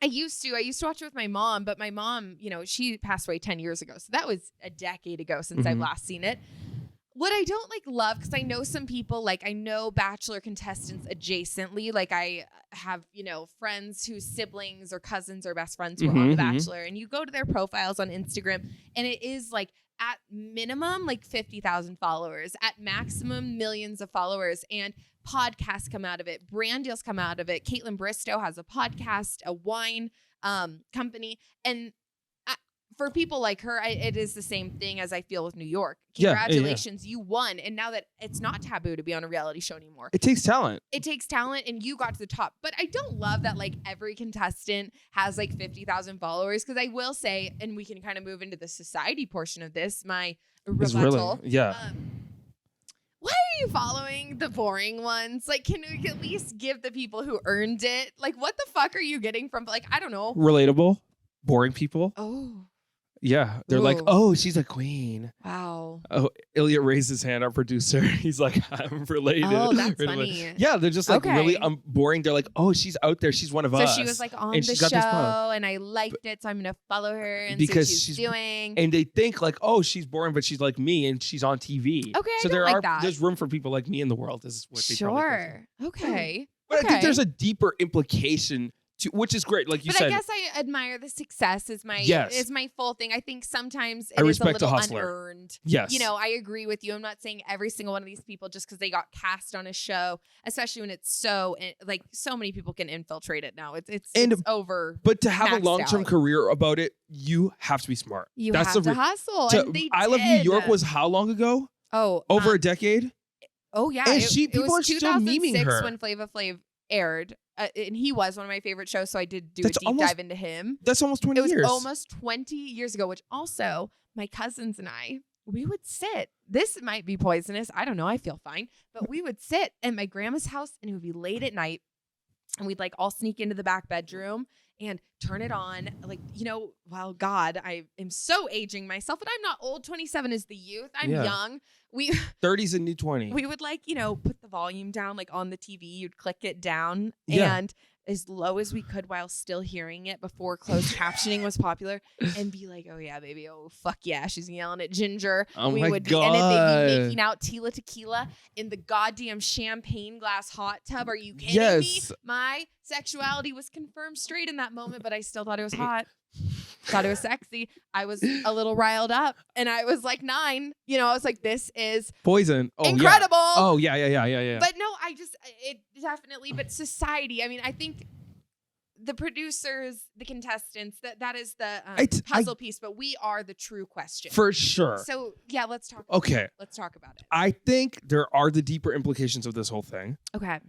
I used to watch it with my mom, but my mom, she passed away 10 years ago. So that was a decade ago since I've last seen it. What I don't love, because I know some people, I know Bachelor contestants adjacently. Like, I have, friends whose siblings or cousins or best friends who are on The Bachelor, and you go to their profiles on Instagram, and it is at minimum 50,000 followers, at maximum millions of followers, and podcasts come out of it, brand deals come out of it. Caitlin Bristow has a podcast, a wine company, and for people like her, it is the same thing as I feel with New York. Congratulations, you won. And now that it's not taboo to be on a reality show anymore. It takes talent. And you got to the top. But I don't love that every contestant has 50,000 followers. Because I will say, and we can kind of move into the society portion of this, my rebuttal. Why are you following the boring ones? Can we at least give the people who earned it? What the fuck are you getting from, I don't know. Relatable, boring people. Oh. Yeah, they're like, oh, she's a queen. Wow. Oh, Ilya raised his hand, our producer. He's like, I'm related. Oh, that's funny. Yeah, they're just really boring. They're like, oh, she's out there. She's one of us. So she was on the show, and I liked it, so I'm going to follow her and see what she's doing. And they think oh, she's boring, but she's like me, and she's on TV. Okay, so there's room for people like me in the world. This is what they probably think. Okay. But I think there's a deeper implication, which is great, like you said. But I guess I admire the success is my full thing. I think sometimes it is a little unearned. Yes. I agree with you. I'm not saying every single one of these people just because they got cast on a show, especially when it's so many people can infiltrate it now. It's over. But to have a long-term career about it, you have to be smart. That's have to hustle. And they I Love New York was how long ago? Oh, over a decade. Oh yeah, people it was are still memeing her when Flava Flav aired. And he was one of my favorite shows, so I did do a deep dive into him. That's almost 20 years. It was almost 20 years ago, which also my cousins and I, we would sit. This might be poisonous. I don't know. I feel fine. But we would sit at my grandma's house, and it would be late at night, and we'd all sneak into the back bedroom and turn it on. Well, God, I am so aging myself, but I'm not old. 27 is the youth. I'm young. 30's a new 20. We would put the volume down on the TV. You'd click it down and as low as we could while still hearing it before closed captioning was popular, and be like, oh yeah, baby, oh fuck yeah, she's yelling at Ginger. Oh we my would God. be in it. They'd be making out Tila Tequila in the goddamn champagne glass hot tub. Are you kidding me? My sexuality was confirmed straight in that moment, but I still thought it was hot. Thought it was sexy. I was a little riled up, and I was 9. I was like, this is poison. Oh, incredible. Yeah. Oh yeah. But no, it definitely. But society. I mean, I think the producers, the contestants, that is the puzzle piece. But we are the true question for sure. So yeah, let's talk. Okay, let's talk about it. I think there are the deeper implications of this whole thing. Okay.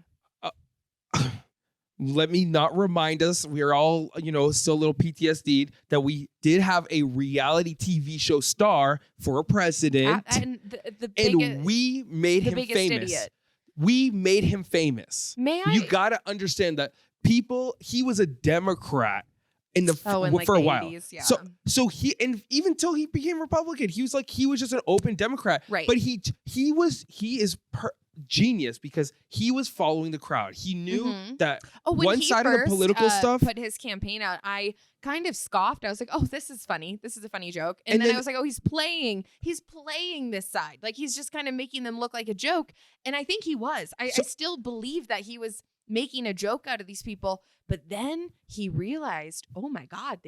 Let me not remind us, we are all, still a little PTSD'd that we did have a reality TV show star for a president. And we made him famous. Idiot. We made him famous. May I? You got to understand that he was a Democrat for a while. 80s, yeah. So he, and even till he became Republican, he was just an open Democrat. Right. But he is genius because he was following the crowd. He knew that one side of the political stuff. Put his campaign out, I kind of scoffed. I was like, "Oh, this is funny. This is a funny joke." And then I was like, "Oh, he's playing this side. He's just kind of making them look like a joke." And I think he was. I still believe that he was making a joke out of these people. But then he realized, oh my God,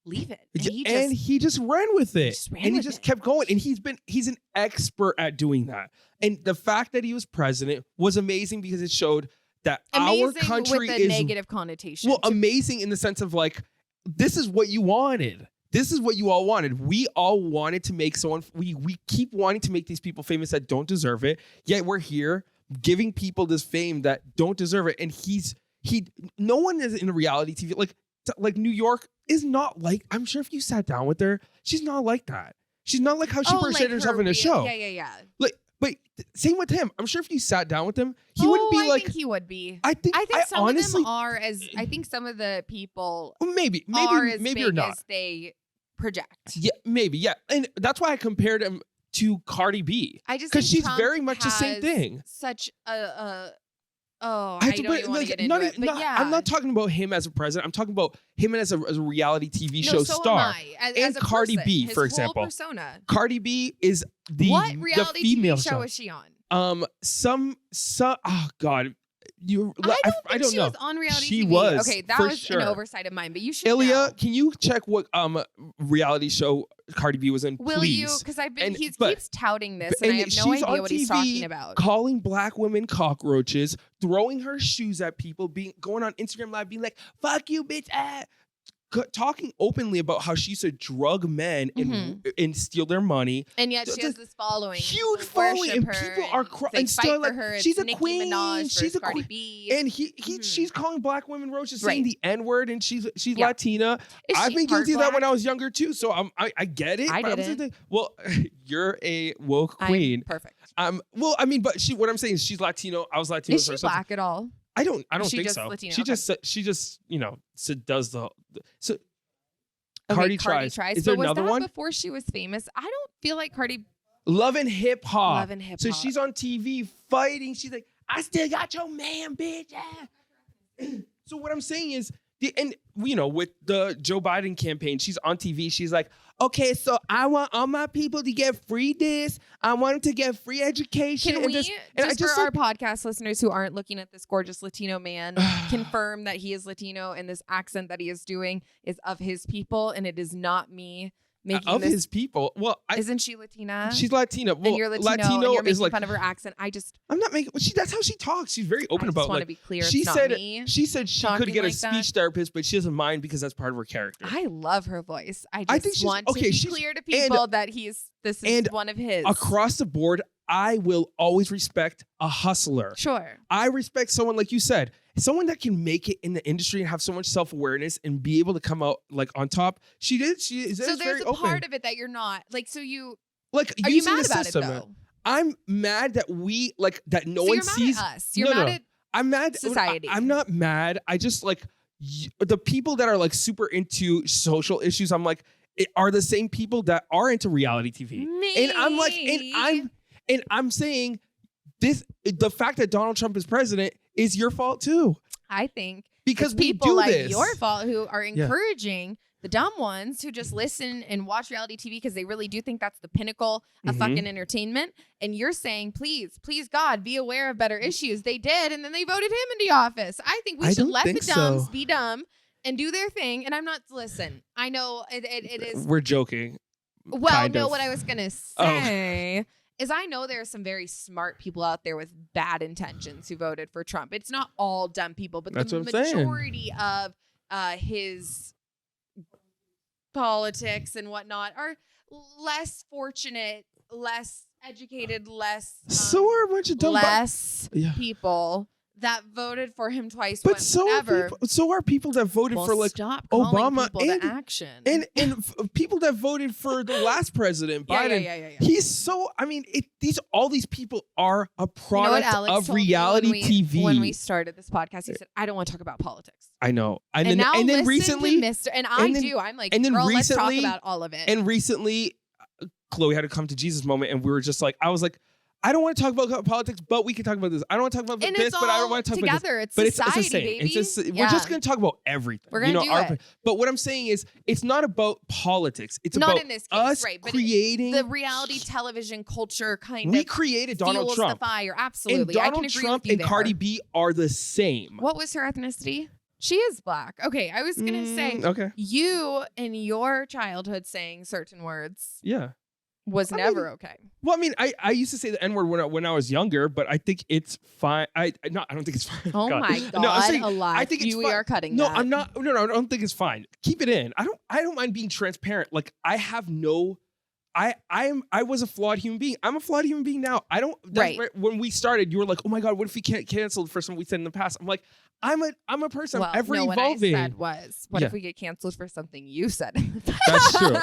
leave it. And he just ran with it. He just kept going. And he's an expert at doing that. And the fact that he was president was amazing because it showed that our country with a negative connotation. Well, amazing in the sense of like, this is what you wanted. This is what you all wanted. We all wanted to make someone, we keep wanting to make these people famous that don't deserve it. Yet we're here giving people this fame that don't deserve it. And no one is in reality TV. Like New York is not like, I'm sure if you sat down with her, she's not like that. She's not like how she presented herself in the show. Yeah. But same with him. I'm sure if you sat down with him, he wouldn't be like. I think he would be. I think some honestly, of them are as. I think some of the people maybe are as maybe big or not. as they project. Yeah, maybe. Yeah, and that's why I compared him to Cardi B. I just because she's Trump very much the same thing. Such I don't even want to get into it. But yeah, I'm not talking about him as a president. I'm talking about him as a reality TV show star. As Cardi person, B, for his example. whole persona. Cardi B is what reality the female TV show is she on? Some oh god, I don't she know. Was on reality she TV. Was okay, that was sure. an oversight of mine, but you should Ilya, know. Can you check what reality show Cardi B was in? Will please? you? Because he keeps touting this, and I have no idea what he's talking about. Calling black women cockroaches, throwing her shoes at people, going on Instagram Live, being like, "Fuck you, bitch!" Talking openly about how she used to drug men and steal their money, and yet she has this following, huge following, and people are crying. Still, like, her. She's a Nicki queen. Minaj She's a Cardi queen. B. And she's calling black women roaches, saying the N-word, and she's Latina. I've been guilty of that when I was younger too, so I get it. I didn't. Well, you're a woke queen. Perfect. Well, I mean, but what I'm saying is she's Latino. I was Latino. Is she black at all? I don't think so. Latino? She just does the so. Okay, Cardi tries. Is there another one? Before she was famous, I don't feel like Cardi. Love and Hip Hop. Love and Hip Hop. So she's on TV fighting. She's like, I still got your man, bitch. So what I'm saying is, with the Joe Biden campaign, she's on TV. She's like, okay, so I want all my people to get free this. I want them to get free education. Can we, for our podcast listeners who aren't looking at this gorgeous Latino man, confirm that he is Latino and this accent that he is doing is of his people and it is not me making of his people. Well, isn't she Latina? She's Latina. Well, and you're Latino and you're making is like fun of her accent. I'm not making. That's how she talks. She's very open about. I just want to be clear. She said she could get a speech therapist, but she doesn't mind because that's part of her character. I love her voice. I think want to be clear to people that this is one of his. Across the board, I will always respect a hustler. Sure. I respect someone like you said. Someone that can make it in the industry and have so much self-awareness and be able to come out like on top. She did. She is so very there's a open. part of it that you're not like. So you like are you mad about system, it though? I'm mad that we that no so one you're sees. Mad at us. You're mad at I'm mad. Society. I'm not mad. I just like the people that are like super into social issues. I'm like are the same people that are into reality TV. Me. And I'm like I'm saying this. The fact that Donald Trump is president is your fault too. I think because we people do like this. your fault who are encouraging the dumb ones who just listen and watch reality TV because they really do think that's the pinnacle of fucking entertainment. And you're saying, please, God, be aware of better issues. They did, and then they voted him into office. I think we should let the dumbs be dumb and do their thing. And I'm not listen. I know it is. We're joking. Well, no, what I was gonna say. Is I know there are some very smart people out there with bad intentions who voted for Trump. It's not all dumb people, but the majority of his politics and whatnot are less fortunate, less educated, less so are a bunch of dumb people that voted for him twice. But so are people that voted for like Obama and action and people that voted for the last president, Biden. Yeah. He's so. I mean, all these people are a product of reality TV. When we started this podcast, he said, "I don't want to talk about politics." I know, and then recently, I'm like, girl, let's talk about all of it. And recently, Chloe had a come to Jesus moment, and we were just like, I was like. I don't want to talk about politics, but we can talk about this. I don't want to talk about this, but I don't want to talk about this. It's society, it's the same. baby. We're just going to talk about everything. We're going to do it. But what I'm saying is, it's not about politics. It's not about in this case, us right, but creating the reality television culture. We created Donald Trump. The fire, absolutely. And Donald I can agree Trump with you and there. Cardi B are the same. What was her ethnicity? She is black. Okay, I was gonna say Okay. you in your childhood saying certain words Yeah. was I never mean, okay. Well, I mean, I used to say the N-word when I was younger, but I think it's fine. I don't think it's fine. Oh my God, No, I'm saying, alive. I think it's we fine. are cutting No, that. I'm not. No, I don't think it's fine. Keep it in. I don't mind being transparent. Like I was a flawed human being. I'm a flawed human being now. I don't. That's Right. When we started, you were like, "Oh my God, what if we can't cancel for something we said in the past?" I'm like, I'm a person. Well, I'm ever no, evolving. what I said was, what Yeah. if we get canceled for something you said? That's true.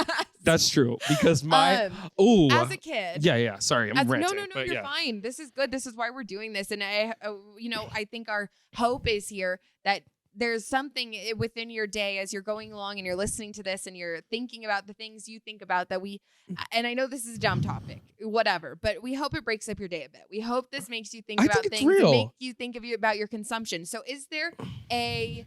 That's true. Because my as a kid. yeah. Sorry, I'm ranting. No, but you're yeah. fine. This is good. This is why we're doing this. And I think our hope is here that there's something within your day as you're going along and you're listening to this and you're thinking about the things you think about that and I know this is a dumb topic, whatever, but we hope it breaks up your day a bit. We hope this makes you think I about think it's things and real. make you think about your consumption. So is there a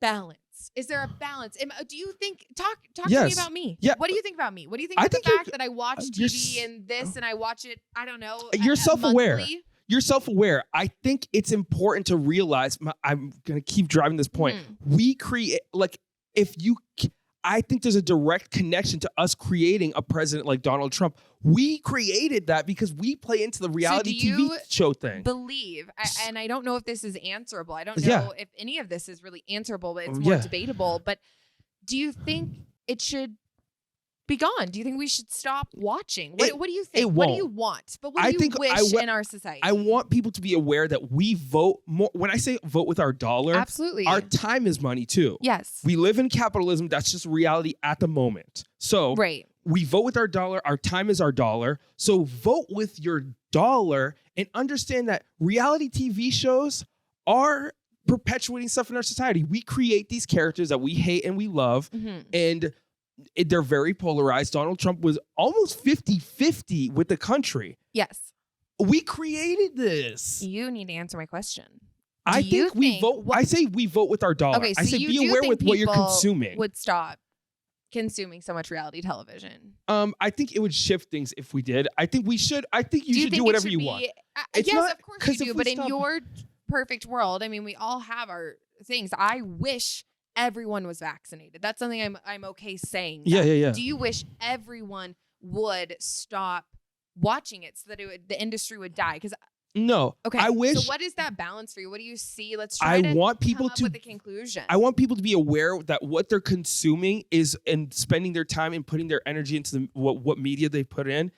balance? Is there a balance? Do you think talk to me Yes. about me? Yeah. What do you think about me? What do you think I about the think fact that I watch you're TV and this and I watch it, I don't know. You're self-aware. monthly? You're self-aware. I think it's important to realize, I'm going to keep driving this point. We create, like, I think there's a direct connection to us creating a president like Donald Trump. We created that because we play into the reality TV show thing. Believe, and I don't know if this is answerable. I don't know if any of this is really answerable, but it's more debatable. But do you think it should be gone? Do you think we should stop watching? What do you think? What do you want? But what do you wish in our society? I want people to be aware that we vote more. When I say vote with our dollar, absolutely, our time is money too. Yes. We live in capitalism. That's just reality at the moment. So we vote with our dollar. Our time is our dollar. So vote with your dollar and understand that reality TV shows are perpetuating stuff in our society. We create these characters that we hate and we love. And they're very polarized. Donald Trump was almost 50-50 with the country. Yes. We created this. You need to answer my question. I think we vote. I say we vote with our dollar. Okay, so I say you be do aware think with what you're people consuming. would stop consuming so much reality television. I think it would shift things if we did. I think we should. I think you should do whatever you want. Yes, of course you do. But in your perfect world, I mean, we all have our things. I wish everyone was vaccinated. That's something I'm okay saying. Yeah. Do you wish everyone would stop watching it so that the industry would die? Because no. Okay. I wish. So what is that balance for you? What do you see? Let's try to want people come up to with a conclusion. I want people to be aware that what they're consuming is and spending their time and putting their energy into what media they put in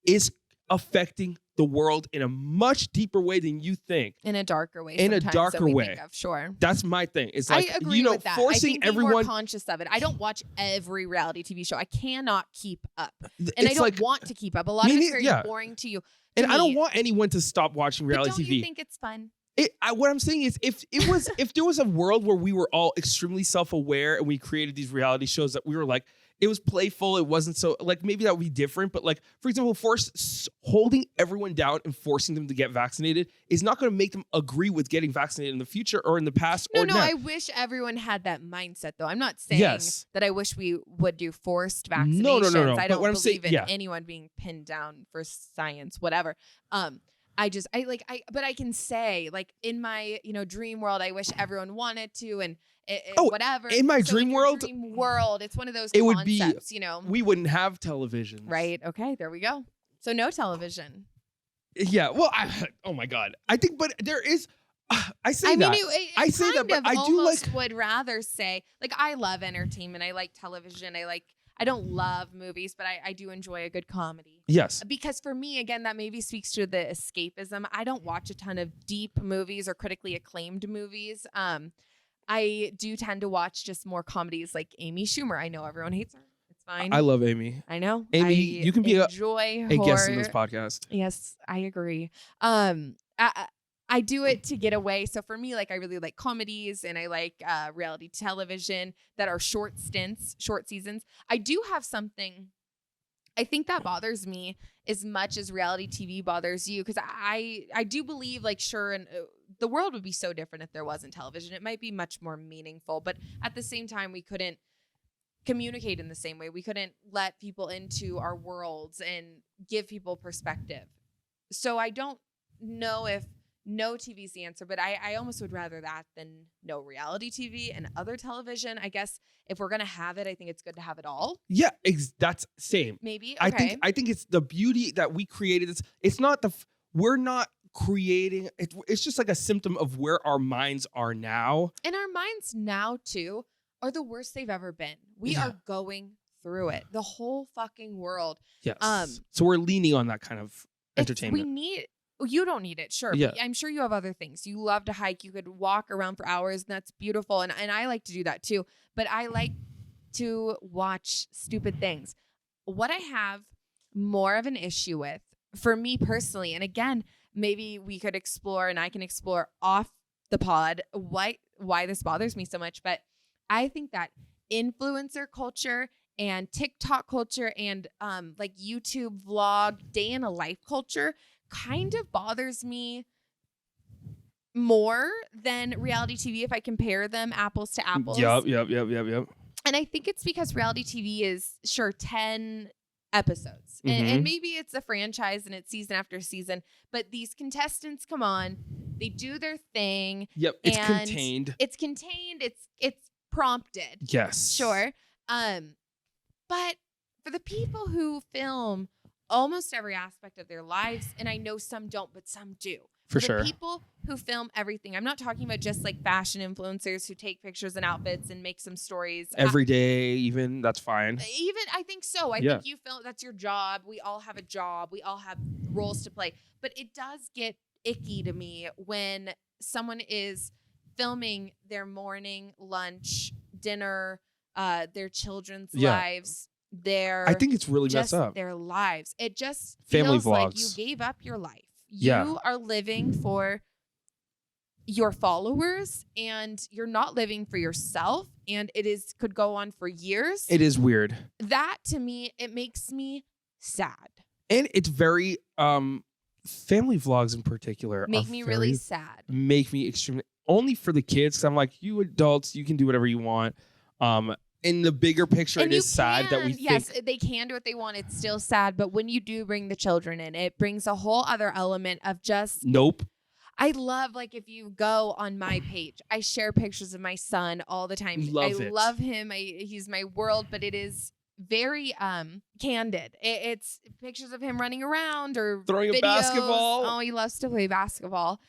is affecting the world in a much deeper way than you think. In a darker way. In a darker way. Think of, sure. That's my thing. It's like, I agree with that. forcing I think everyone. Be more conscious of it. I don't watch every reality TV show. I cannot keep up, and I don't like, want to keep up. A lot of it's very boring to you. And I don't want anyone to stop watching reality TV. Don't you think it's fun? What I'm saying is, if there was a world where we were all extremely self-aware and we created these reality shows that we were like, it was playful, it wasn't so like maybe that would be different. But like, for example, holding everyone down and forcing them to get vaccinated is not going to make them agree with getting vaccinated in the future or in the past. No, I wish everyone had that mindset though. I'm not saying that I wish we would do forced vaccinations. No. I don't believe in anyone being pinned down for science, whatever. But I can say, like, in my dream world, I wish everyone wanted to and whatever. In my dream world, it's one of those it concepts, would be, we wouldn't have television, right? Okay, there we go. So no television. Yeah. Well, oh my God, I think, but there is. I say I that. Mean, I say that, but I do like. Would rather say, like, I love entertainment. I like television. I don't love movies, but I do enjoy a good comedy. Yes. Because for me, again, that maybe speaks to the escapism. I don't watch a ton of deep movies or critically acclaimed movies. I do tend to watch just more comedies like Amy Schumer. I know everyone hates her. It's fine. I love Amy. I know. Amy, you can be a guest in this podcast. Yes, I agree. I do it to get away. So for me, like, I really like comedies and I like reality television that are short stints, short seasons. I do have something I think that bothers me as much as reality TV bothers you, because I do believe, like, sure, and the world would be so different if there wasn't television. It might be much more meaningful, but at the same time, we couldn't communicate in the same way. We couldn't let people into our worlds and give people perspective. So I don't know if no TV's the answer, but I almost would rather that than no reality TV and other television. I guess if we're going to have it, I think it's good to have it all. Yeah, that's same. Maybe. Okay. I think it's the beauty that we created. It's not we're not creating it. It's just like a symptom of where our minds are now. And our minds now too are the worst they've ever been. We are going through it. The whole fucking world. Yes. So we're leaning on that kind of entertainment. You don't need it, sure. Yeah. But I'm sure you have other things. You love to hike. You could walk around for hours, and that's beautiful. And I like to do that too. But I like to watch stupid things. What I have more of an issue with, for me personally, and again, maybe we could explore, and I can explore off the pod why this bothers me so much. But I think that influencer culture and TikTok culture and like YouTube vlog, day in a life culture kind of bothers me more than reality TV if I compare them apples to apples. Yep. And I think it's because reality TV is 10 episodes. And maybe it's a franchise and it's season after season, but these contestants come on, they do their thing. Yep. It's contained. It's contained. It's prompted. Yes. Sure. But for the people who film almost every aspect of their lives, and I know some don't, but some do. For the sure. People who film everything. I'm not talking about just like fashion influencers who take pictures and outfits and make some stories. Every day, even, that's fine. Even, I think so. I think you film, that's your job. We all have a job. We all have roles to play. But it does get icky to me when someone is filming their morning, lunch, dinner, their children's lives. I think it's really messed up. Their lives. It just family feels vlogs. like you gave up your life. You are living for your followers, and you're not living for yourself. And could go on for years. It is weird. That to me, it makes me sad. And it's very family vlogs in particular Make me really sad. Make me extremely, only for the kids. 'Cause I'm like, you adults, you can do whatever you want. In the bigger picture, it is sad that we think. They can do what they want. It's still sad. But when you do bring the children in, it brings a whole other element of just. Nope. I love, like, if you go on my page, I share pictures of my son all the time. I love him. He's my world, but it is very candid. It's pictures of him running around or throwing videos. a basketball. Oh, he loves to play basketball.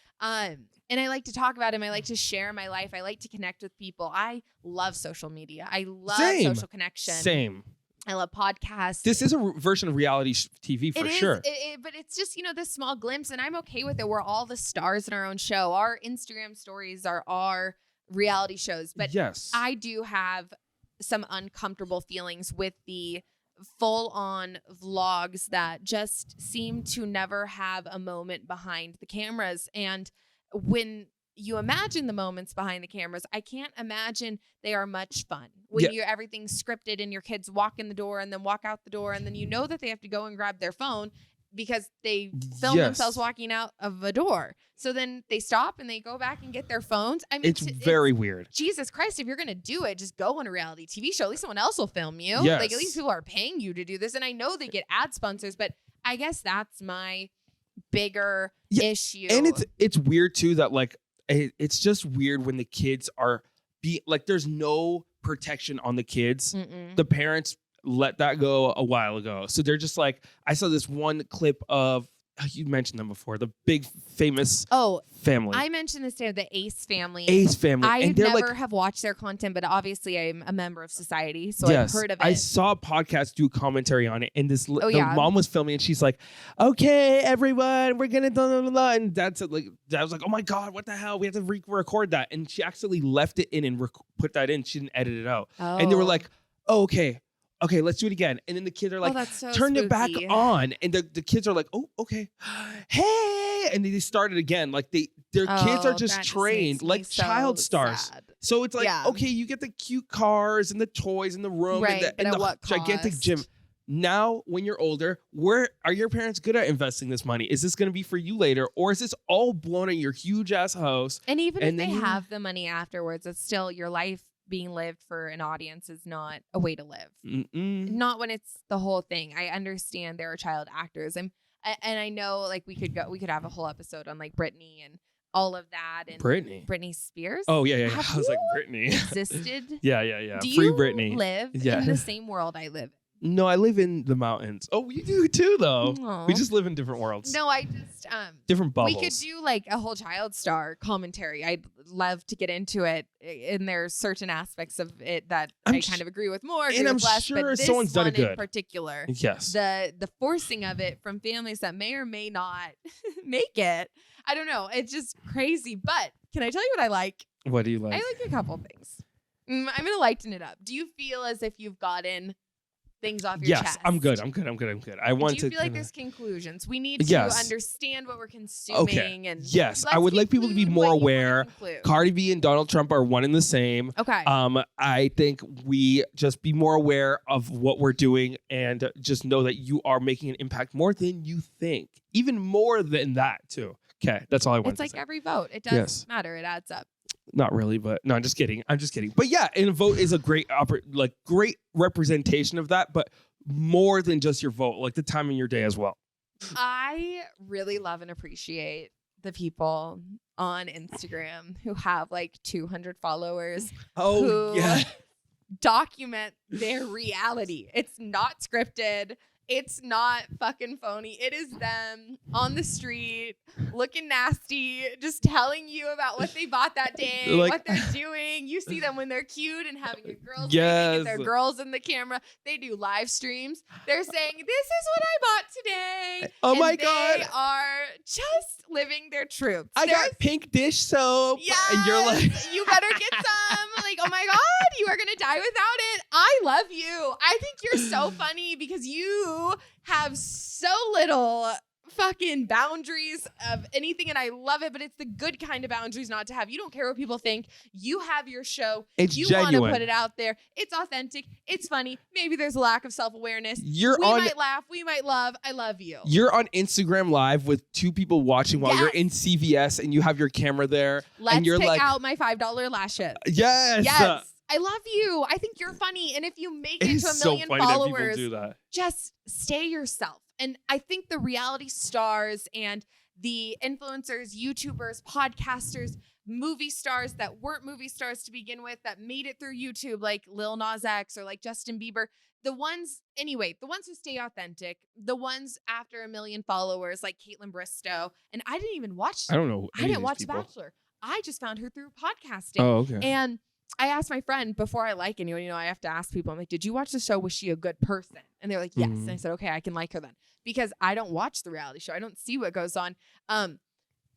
And I like to talk about him. I like to share my life. I like to connect with people. I love social media. I love social connection. Same. I love podcasts. This is a version of reality TV for sure. But it's just, this small glimpse, and I'm okay with it. We're all the stars in our own show. Our Instagram stories are our reality shows. But yes, I do have some uncomfortable feelings with the full-on vlogs that just seem to never have a moment behind the cameras. And when you imagine the moments behind the cameras, I can't imagine they are much fun. When everything's scripted and your kids walk in the door and then walk out the door, and then you know that they have to go and grab their phone because they film themselves walking out of a door. So then they stop and they go back and get their phones. I mean, it's very weird. Jesus Christ, if you're going to do it, just go on a reality TV show. At least someone else will film you. Yes. Like, at least people are paying you to do this. And I know they get ad sponsors, but I guess that's my bigger issue. And it's weird too that, like, it's just weird when the kids are there's no protection on the kids. The parents let that go a while ago. So they're just like, I saw this one clip of, you mentioned them before, the big famous family. I mentioned this day, the Ace family. I never have watched their content, but obviously I'm a member of society, so I've heard of it. I saw a podcast do commentary on it, and the mom was filming, and she's like, "Okay, everyone, we're gonna blah, blah, blah," and Dad was like, "Oh my God, what the hell? We have to record that," and she actually left it in and put that in. She didn't edit it out, and they were like, "Oh, okay, let's do it again." And then the kids are like, turn it back on. And the kids are like, oh, okay. Hey. And they started again. Like their kids are just trained like child stars. Sad. So it's like, okay, you get the cute cars and the toys in the room and the gigantic gym. Now, when you're older, where are your parents good at investing this money? Is this going to be for you later? Or is this all blown in your huge ass house? And even if they have the money afterwards, it's still your life being lived for an audience is not a way to live. Not when it's the whole thing. I understand there are child actors, and I know, like, we could have a whole episode on, like, Britney and all of that and Britney Spears. Oh yeah. Have I was like you Britney. existed? Yeah. Do Free you Britney. live Yeah. in the same world I live in? No, I live in the mountains. Oh, we do too, though. Aw. We just live in different worlds. No, I just Different bubbles. we could do like a whole child star commentary. I'd love to get into it, and there's certain aspects of it that I kind of agree with more, agree and I'm with less. sure But this someone's done one it good. in particular, Yes. the forcing of it from families that may or may not make it. I don't know. It's just crazy. But can I tell you what I like? What do you like? I like a couple things. I'm gonna lighten it up. Do you feel as if you've gotten things off your chest? Yes, I'm good. I want to. Do you feel like there's conclusions? We need to understand what we're consuming. Okay. And yes, I would like people to be more aware. Cardi B and Donald Trump are one and the same. Okay. I think we just be more aware of what we're doing and just know that you are making an impact more than you think. Even more than that, too. Okay, that's all I want to say. It's like every vote. It does matter. It adds up. Not really, but no, I'm just kidding. But yeah, and a vote is a great great representation of that, but more than just your vote, like the time in your day as well. I really love and appreciate the people on Instagram who have like 200 followers. Oh, yeah. Document their reality. It's not scripted. It's not fucking phony. It is them on the street looking nasty, just telling you about what they bought that day, what they're doing. You see them when they're cute and having a girls' meeting and their girls in the camera. They do live streams. They're saying, this is what I bought today. Oh and my God. They are just living their truth. I got pink dish soap. Yes, and you're like, you better get some. Like, oh my God, you are going to die without it. I love you. I think you're so funny because you have so little fucking boundaries of anything, and I love it, but it's the good kind of boundaries not to have. You don't care what people think. You have your show. You want to put it out there. It's authentic. It's funny. Maybe there's a lack of self-awareness. We might laugh. We might love. I love you. You're on Instagram Live with two people watching while you're in CVS and you have your camera there. Let's and you're pick like, out my $5 lashes. Yes. Yes. I love you. I think you're funny. And if you make it to 1 million followers, do that. Just stay yourself. And I think the reality stars and the influencers, YouTubers, podcasters, movie stars that weren't movie stars to begin with, that made it through YouTube, like Lil Nas X or like Justin Bieber, the ones who stay authentic, the ones after 1 million followers, like Caitlin Bristow. And I didn't even watch. I don't know. I didn't watch The Bachelor. I just found her through podcasting. Oh, okay. And I asked my friend before I like anyone, I have to ask people, I'm like, did you watch the show? Was she a good person? And they're like, yes. And I said, okay, I can like her then. Because I don't watch the reality show. I don't see what goes on.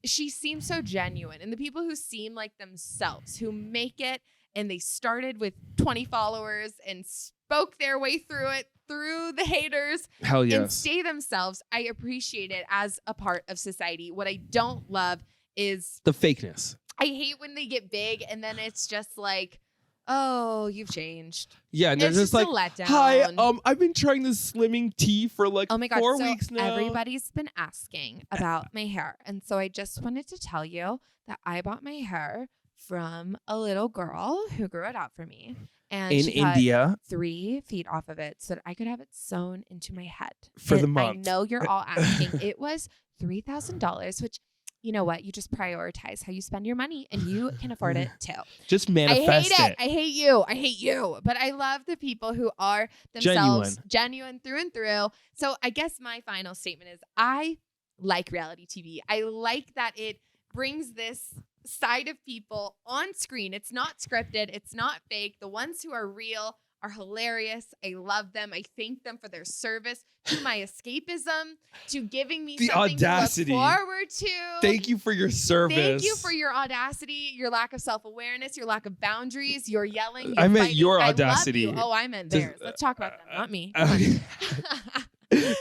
She seems so genuine. And the people who seem like themselves, who make it, and they started with 20 followers and spoke their way through it, through the haters. Hell yes. And stay themselves. I appreciate it as a part of society. What I don't love is the fakeness. I hate when they get big and then it's just like, oh, you've changed. Yeah, and they're it's just like, like, a letdown. hi, I've been trying this slimming tea for like 4 weeks now. Everybody's been asking about my hair. And so I just wanted to tell you that I bought my hair from a little girl who grew it out for me. And in she cut India, 3 feet off of it so that I could have it sewn into my head. For and the month. I know you're all asking. It was $3,000, which, you know what? You just prioritize how you spend your money and you can afford it too. Just manifest it. I hate you. I hate you. But I love the people who are themselves genuine through and through. So I guess my final statement is I like reality TV. I like that it brings this side of people on screen. It's not scripted. It's not fake. The ones who are real are hilarious. I love them. I thank them for their service to my escapism, to giving me something audacity. to look forward to. Thank you for your service. Thank you for your audacity, your lack of self-awareness, your lack of boundaries, your yelling. I meant your audacity. I love you. Oh, I meant theirs. Let's talk about them, not me.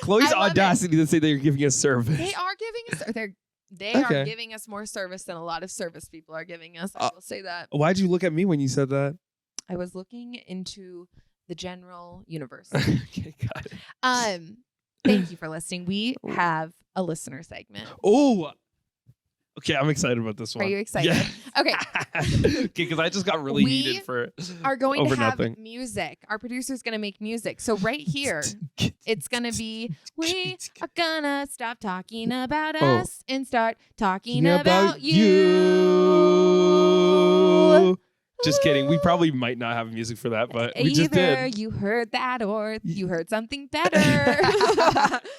Chloe's audacity to say that you're giving us service. They are giving us. They are giving us more service than a lot of service people are giving us. I will say that. Why'd you look at me when you said that? I was looking into the general universe. Okay, got it. Thank you for listening. We have a listener segment. Oh, Okay, I'm excited about this one. Are you excited? Yeah. Okay. Okay, because I just got really We heated for are going over to have nothing. music. Our producer's going to make music. So right here, it's going to be, we are going to stop talking about us and start talking about you. Just kidding. We probably might not have music for that, but we just Either did. you heard that or you heard something better.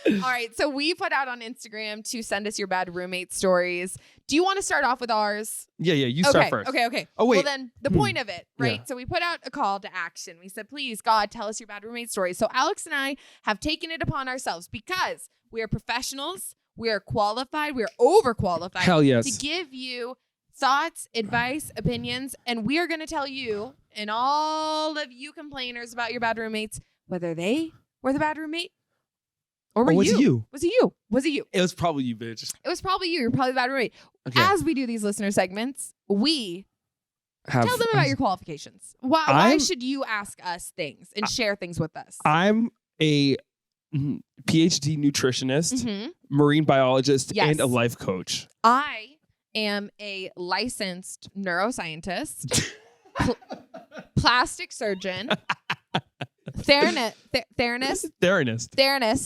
All right. So we put out on Instagram to send us your bad roommate stories. Do you want to start off with ours? Yeah, you start first. Okay. Oh, wait. Well, then the point of it, right? Yeah. So we put out a call to action. We said, please, God, tell us your bad roommate stories. So Alex and I have taken it upon ourselves because we are professionals. We are qualified. We are overqualified. Hell yes. To give you thoughts, advice, opinions, and we are going to tell you and all of you complainers about your bad roommates, whether they were the bad roommate or were was it you? Was it you? Was it you? It was probably you, bitch. It was probably you. You're probably the bad roommate. Okay. As we do these listener segments, we tell them about your qualifications. Why should you ask us things and share things with us? I'm a PhD nutritionist, Mm-hmm. marine biologist, Yes. and a life coach. I am a licensed neuroscientist, plastic surgeon,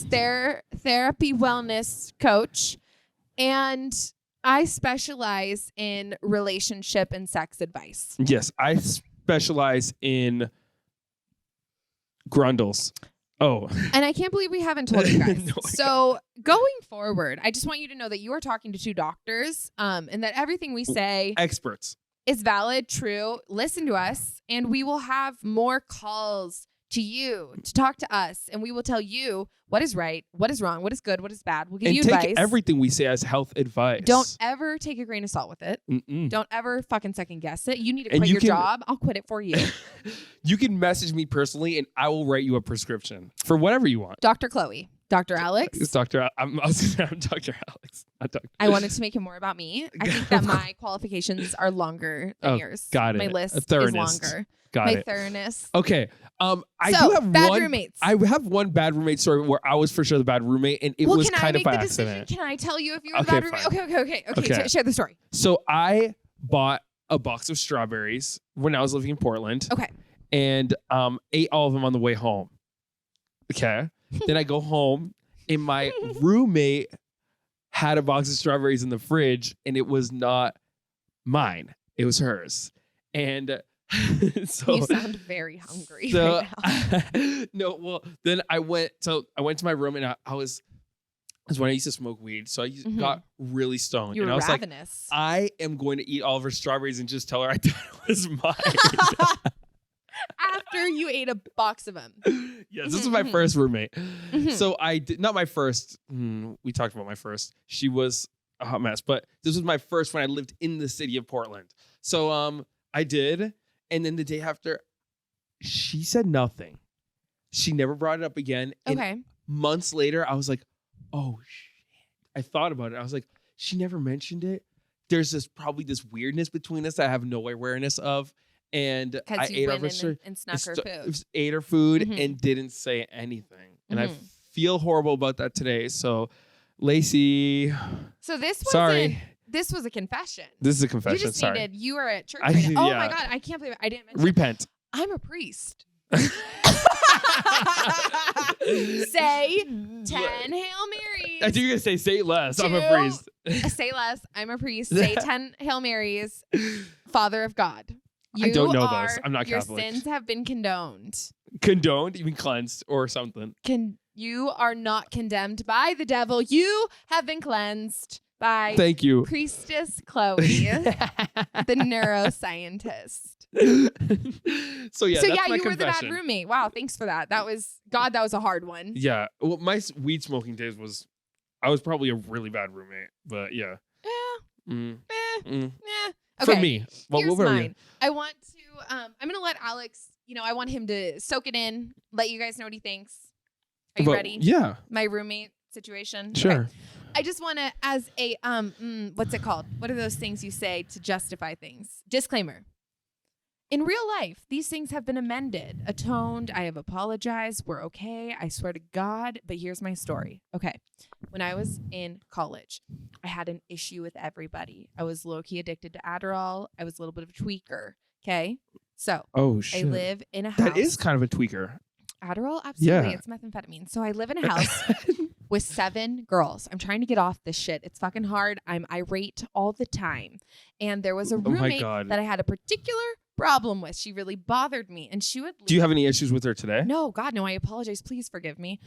therapy wellness coach, and I specialize in relationship and sex advice. Yes, I specialize in grundles. Oh. And I can't believe we haven't told you guys. No, So going forward, I just want you to know that you are talking to two doctors, and that everything we say Experts. is valid, true. Listen to us, and we will have more calls to you to talk to us, and we will tell you what is right, what is wrong, what is good, what is bad. We'll give And you take advice. everything we say as health advice. Don't ever take a grain of salt with it. Mm-mm. Don't ever fucking second guess it. You need to And quit you your can- job. I'll quit it for you. You can message me personally, and I will write you a prescription for whatever you want. Dr. Chloe, Dr. Alex. It's Dr. I was gonna say I'm Dr. Alex, not Dr. I wanted to make it more about me. I think that my qualifications are longer than yours. got it. My A list is thoroughness. longer. Got My it. thoroughness. Okay. I So, do have bad one. roommates. I have one bad roommate story where I was for sure the bad roommate, and it was can kind I of make by the accident. decision? Can I tell you if you were Okay, the bad roommate? fine. Okay. Okay. Share the story. So I bought a box of strawberries when I was living in Portland. Okay. And ate all of them on the way home. Okay. Then I go home, and my roommate had a box of strawberries in the fridge, and it was not mine. It was hers. And so You sound very hungry so right now. no, well, then I went to my room, and I was when I used to smoke weed, so I got really stoned. You and were I was ravenous. like, I am going to eat all of her strawberries and just tell her I thought it was mine. After you ate a box of them. Yes, this was my first roommate. Mhm. So I did not my first. We talked about my first. She was a hot mess, but this was my first when I lived in the city of Portland. So I did, and then the day after, she said nothing. She never brought it up again. And Okay. months later, I was like, oh shit. I thought about it. I was like, she never mentioned it. There's probably this weirdness between us that I have no awareness of. And I Because you ate went her in and snuck her food. ate her food Mhm. and didn't say anything. And I Mhm. feel horrible about that today. So, Lacey, So this wasn't, sorry. this was a confession. This is a confession. You just sorry. needed, you were at church I- right now. Oh yeah. my God, I can't believe I didn't mention Repent. I'm a priest. Say 10 Hail Marys. I think you're going to say less. I'm a Two. priest. Say less. I'm a priest. Say 10 Hail Marys. Father of God. I don't know those. I'm not your Catholic. Your sins have been condoned. Condoned, even cleansed or something. You are not condemned by the devil. You have been cleansed by Thank you. Priestess Chloe, the neuroscientist. So yeah, So that's yeah, my you were the bad confession. roommate. Wow, thanks for that. That was a hard one. Yeah. Well, my weed smoking days I was probably a really bad roommate, but yeah. Mm. Okay. For me. Well, Here's what about you? mine. I want to. I'm gonna let Alex. I want him to soak it in. Let you guys know what he thinks. Are you But- ready? Yeah. My roommate situation. Sure. Okay. I just want to, as a what's it called? What are those things you say to justify things? Disclaimer. In real life, these things have been amended, atoned. I have apologized. We're okay. I swear to God. But here's my story. Okay. When I was in college, I had an issue with everybody. I was low-key addicted to Adderall. I was a little bit of a tweaker. Okay. So Oh, shit. I live in a house. That is kind of a tweaker. Adderall? Absolutely. Yeah. It's methamphetamine. So I live in a house with 7 girls. I'm trying to get off this shit. It's fucking hard. I'm irate all the time. And there was a roommate that I had a particular problem with. She really bothered me. And she would leave. Do you have any issues with her today? No, God, no. I apologize. Please forgive me.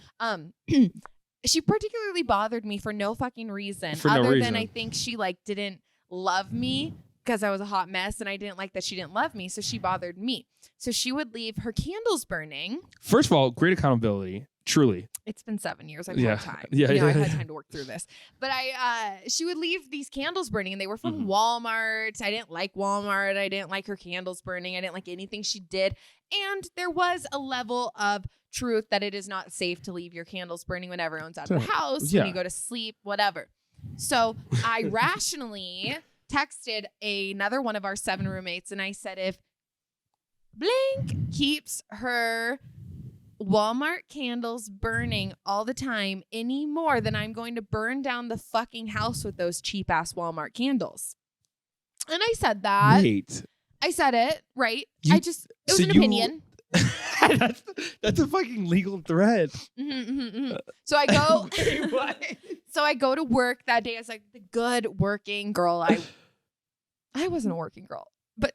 She particularly bothered me for no fucking reason. For no other reason. than I think she like didn't love me because I was a hot mess and I didn't like that she didn't love me. So she bothered me. So she would leave her candles burning. First of all, great accountability. Truly. It's been 7 years. I've Yeah. had time. Yeah, I've yeah. had time to work through this. But she would leave these candles burning and they were from Walmart. I didn't like Walmart. I didn't like her candles burning. I didn't like anything she did. And there was a level of truth that it is not safe to leave your candles burning when everyone's out of the house, Yeah. when you go to sleep, whatever. So I rationally texted another one of our 7 roommates and I said, if blank keeps her Walmart candles burning all the time any more than I'm going to burn down the fucking house with those cheap ass Walmart candles. And I said that. Wait. I said it, right? You- it was so an you- opinion. that's a fucking legal threat. So I go Wait, what? So I go to work that day as like the good working girl. I wasn't a working girl, but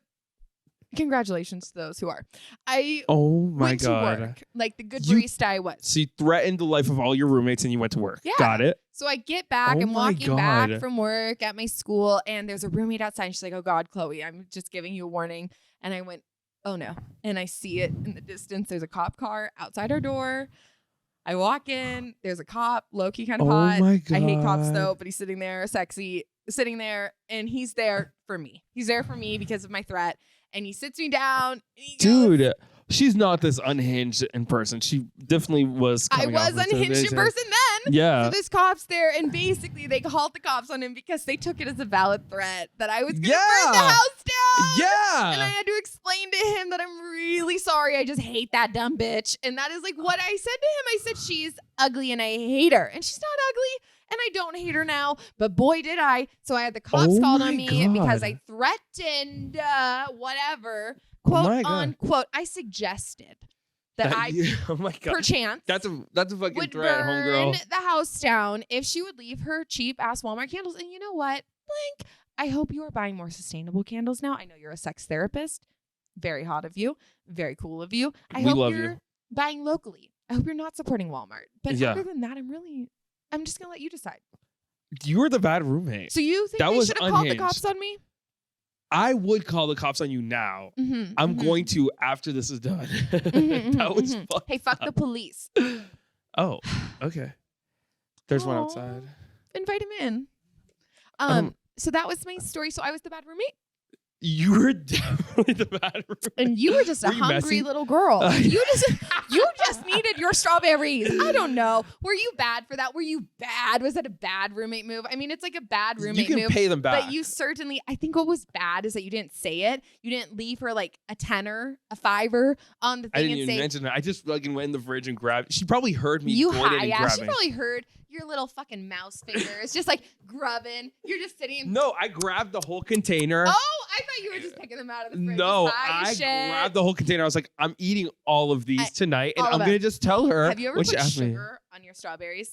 congratulations to those who are. I Oh my went God. to work like the good You- barista I was. So you threatened the life of all your roommates and you went to work. Yeah. Got it. So I get back. Oh I'm my walking back God. from work at my school, and there's a roommate outside. And she's like, "Oh God, Chloe, I'm just giving you a warning." And I went, "Oh no!" And I see it in the distance. There's a cop car outside our door. I walk in. There's a cop, low key kind of Oh hot. my God. I hate cops though, but he's sitting there, sexy, sitting there, and he's there for me. He's there for me because of my threat. And he sits me down. And he goes, Dude, she's not this unhinged in person. She definitely was. I coming off was as a unhinged in bitch. person then. Yeah. So this cop's there, and basically they called the cops on him because they took it as a valid threat that I was going to burn the Yeah. house down. Yeah. And I had to explain to him that I'm really sorry. I just hate that dumb bitch. And that is like what I said to him. I said, she's ugly and I hate her. And she's not ugly. And I don't hate her now. But boy, did I. So I had the cops Oh called my on me God. because I threatened whatever. Oh Quote my God. unquote. I suggested that I Oh my God. perchance That's a fucking would threat, burn homegirl. the house down if she would leave her cheap ass Walmart candles. And you know what? Blank. I hope you are buying more sustainable candles now. I know you're a sex therapist. Very hot of you. Very cool of you. I We hope love you're you. buying locally. I hope you're not supporting Walmart. But Yeah. other than that, I'm just gonna let you decide. You were the bad roommate. So you think That they was should have called the unhinged. cops on me? I would call the cops on you now. Mm-hmm, I'm going to after this is done. That was fun. Hey, fuck the police. Oh, okay. There's one Aw. outside. Invite him in. So that was my story. So I was the bad roommate. You were definitely the bad roommate. And you were just a Were you hungry messy? little girl. You just needed your strawberries. I don't know. Were you bad for that? Were you bad? Was that a bad roommate move? I mean, it's like a bad roommate You can move. pay them back. But you certainly, I think what was bad is that you didn't say it. You didn't leave her like a tenner, a $5 on the I thing didn't and even say, mention it. I just fucking went in the fridge and grabbed. She probably heard me you going in high and ass. She grabbing. probably heard your little fucking mouse fingers just like grubbing. You're just sitting. No, I grabbed the whole container. Oh, I thought you were just picking them out of the fridge. No, High I shit. grabbed the whole container. I was like, I'm eating all of these tonight, and all I'm of gonna it. just tell her Have you ever when she put asks me. sugar on your strawberries?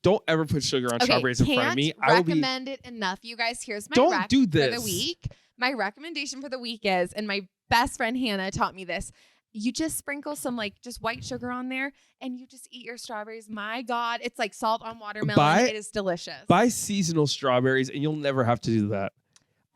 Don't ever put sugar on strawberries in front of me. Can't I will be. recommend it enough. You guys, here's my Don't rec do for this. the week. My recommendation for the week is, and my best friend Hannah taught me this, you just sprinkle some like just white sugar on there and you just eat your strawberries. My God, it's like salt on watermelon. It is delicious. Buy seasonal strawberries, and you'll never have to do that.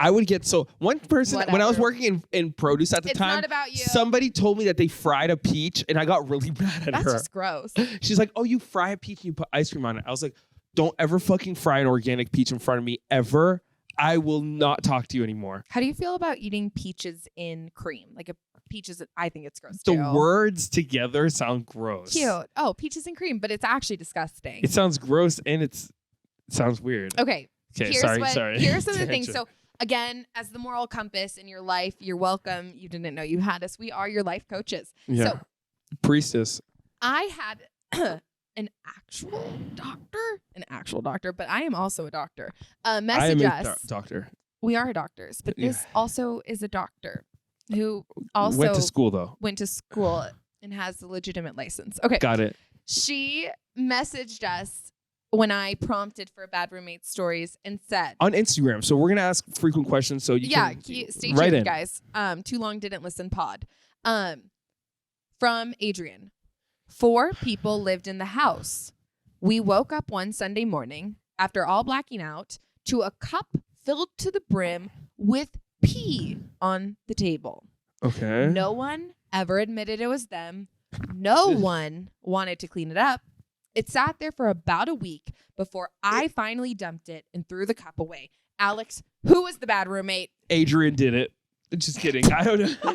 I would get one person when I was Whatever. working in produce at the It's time. not about you. Somebody told me that they fried a peach, and I got really mad at That's her. just gross. She's like, "Oh, you fry a peach and you put ice cream on it." I was like, "Don't ever fucking fry an organic peach in front of me ever. I will not talk to you anymore." How do you feel about eating peaches in cream? Like a peaches, I think it's gross The too. words together sound gross. Cute. Oh, peaches and cream, but it's actually disgusting. It sounds gross and it sounds weird. Okay. Okay, Here's sorry. Here's some of the things. Tangent. So again, as the moral compass in your life, you're welcome. You didn't know you had us. We are your life coaches. Yeah. So Priestess. I had an actual doctor, but I am also a doctor. I Message am us. a doctor. We are doctors, but this also is a doctor who also Went to school, though. Went to school and has the legitimate license. Okay. Got it. She messaged us when I prompted for bad roommate stories and said On Instagram. So we're going to ask frequent questions. So you can stay write tuned, in. guys. Too long didn't listen pod. From Adrian. 4 people lived in the house. We woke up one Sunday morning after all blacking out to a cup filled to the brim with pee on the table. Okay. No one ever admitted it was them. No one wanted to clean it up. It sat there for about a week before I finally dumped it and threw the cup away. Alex, who was the bad roommate? Adrian did it. Just kidding. I don't know.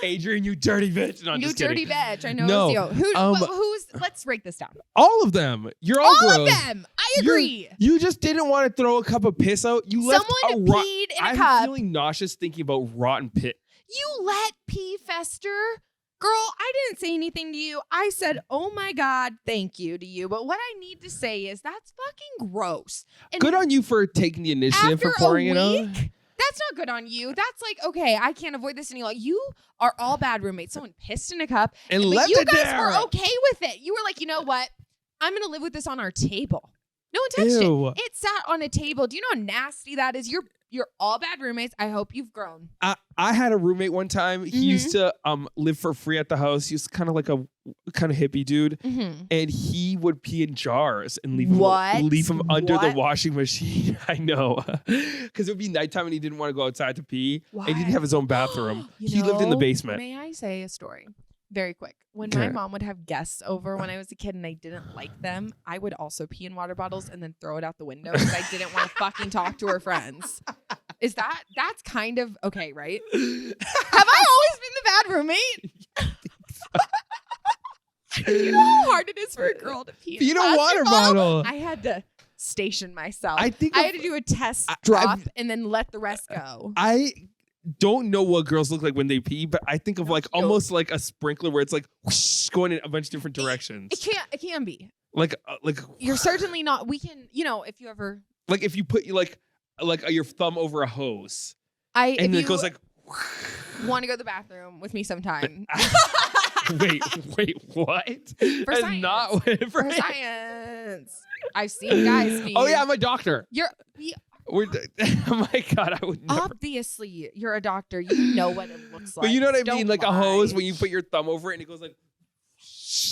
Adrian, you dirty bitch. No, I'm You just dirty kidding. bitch. I know No, it's you. Who's? Let's break this down. All of them. You're all gross. All of them. I agree. You just didn't want to throw a cup of piss out. You left Someone a peed in a I'm cup. feeling nauseous thinking about rotten pit. You let pee fester. Girl, I didn't say anything to you. I said, oh my God, thank you to you. But what I need to say is that's fucking gross. And Good on you for taking the initiative for after pouring a it out. week, that's not good on you. That's like, okay, I can't avoid this any longer. You are all bad roommates. Someone pissed in a cup. And but left you it guys there. were okay with it. You were like, you know what? I'm going to live with this on our table. No one touched Ew. it. It sat on a table. Do you know how nasty that is? You're all bad roommates. I hope you've grown. I had a roommate one time. He used to live for free at the house. He was kind of like a kind of hippie dude. And he would pee in jars and leave him under the washing machine. I know. Because it would be nighttime and he didn't want to go outside to pee. Why? And he didn't have his own bathroom. He lived in the basement. May I say a story? Very quick. When Okay. my mom would have guests over when I was a kid and I didn't like them, I would also pee in water bottles and then throw it out the window because I didn't want to fucking talk to her friends. That's kind of okay, right? Have I always been the bad roommate? You know how hard it is for a girl to pee in In a water bottle. I had to station myself. I think I had to do a test drop and then let the rest go. I don't know what girls look like when they pee, but I think of like almost like a sprinkler where it's like whoosh, going in a bunch of different directions. It can be. Like You're certainly not. We can, if you ever like if you put like your thumb over a hose and if it you goes like want to go to the bathroom with me sometime. wait, what? For And science. not For science. I've seen guys pee. Oh yeah, I'm a doctor. You're Oh my God, I would never. obviously you're a doctor. You know what it looks like. But you know what I Don't mean? Like a lie. hose when you put your thumb over it and it goes like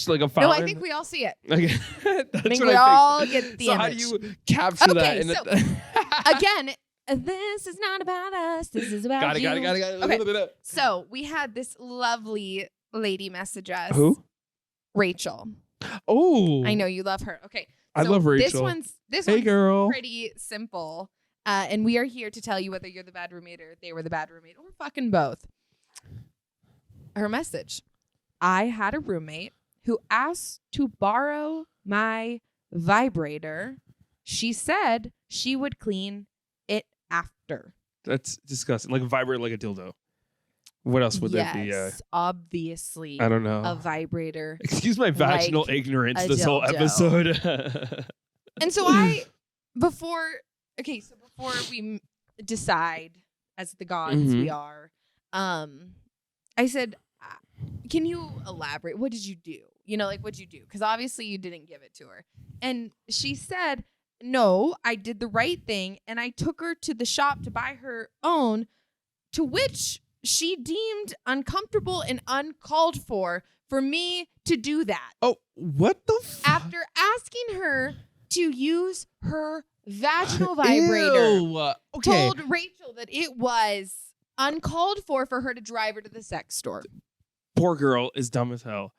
like a fountain. No, I think we all see it. Okay. That's I think what we I all think. get the So image. how do you capture that? Again, this is not about us. This is about Got it. Okay. Okay. So we had this lovely lady message us. Who? Rachel. Oh. I know you love her. Okay. I so love Rachel. This Hey, one's girl. pretty simple. And we are here to tell you whether you're the bad roommate or they were the bad roommate or fucking both. Her message. I had a roommate who asked to borrow my vibrator. She said she would clean it after. That's disgusting. Like vibrate like a dildo. What else would that be? Yes, obviously. I don't know. A vibrator. Excuse my vaginal like ignorance a this whole dildo. episode. And so before we decide as the gods we are, I said, can you elaborate? What did you do? What'd you do? Because obviously you didn't give it to her. And she said, no, I did the right thing. And I took her to the shop to buy her own, to which she deemed uncomfortable and uncalled for me to do that. Oh, what the fuck? After asking her to use her vaginal vibrator, Ew. Okay. told Rachel that it was uncalled for her to drive her to the sex store. Poor girl is dumb as hell.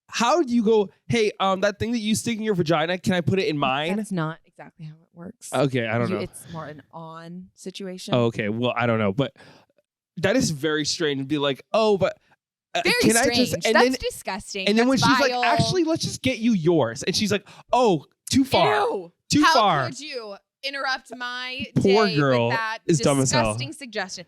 How do you go, hey, that thing that you stick in your vagina, can I put it in mine? That's not exactly how it works. Okay, I don't know. It's more an on situation. Oh, okay, well, I don't know. But that is very strange to be like, oh, but Very can strange. I just... And That's then, disgusting. and then when That's she's like, vile. actually, let's just get you yours. And she's like, oh, too far. Ew. Too How far. could you interrupt my Poor day girl with that is dumb as hell. disgusting suggestion?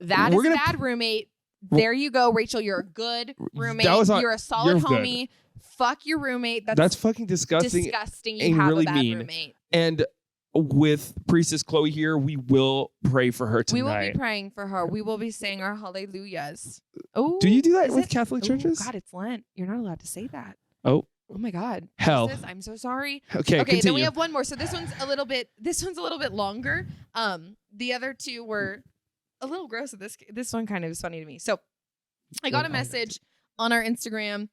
That We're is a gonna bad roommate. There you go, Rachel. You're a good roommate. That was You're a solid you're good. homie. Fuck your roommate. That's fucking disgusting. Disgusting. You and have really a bad mean. roommate. And with Priestess Chloe here, we will pray for her tonight. We will be praying for her. We will be saying our hallelujahs. Oh, do you do that with Catholic churches? God, it's Lent. You're not allowed to say that. Oh my God. Hell. Jesus, I'm so sorry. Okay, continue. Then we have one more. So this one's a little bit longer. The other two were a little gross. This one kind of is funny to me. So I got a message on our Instagram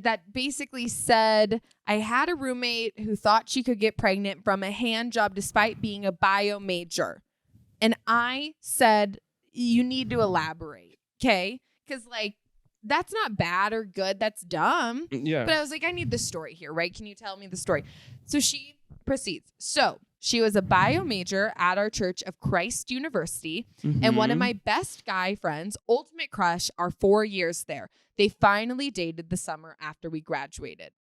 that basically said, I had a roommate who thought she could get pregnant from a hand job despite being a bio major. And I said, you need to elaborate. Okay. Because like, that's not bad or good. That's dumb. Yeah. But I was like, I need the story here, right? Can you tell me the story? So she proceeds. So she was a bio major at our Church of Christ University. And one of my best guy friends, ultimate crush, are 4 years there. They finally dated the summer after we graduated.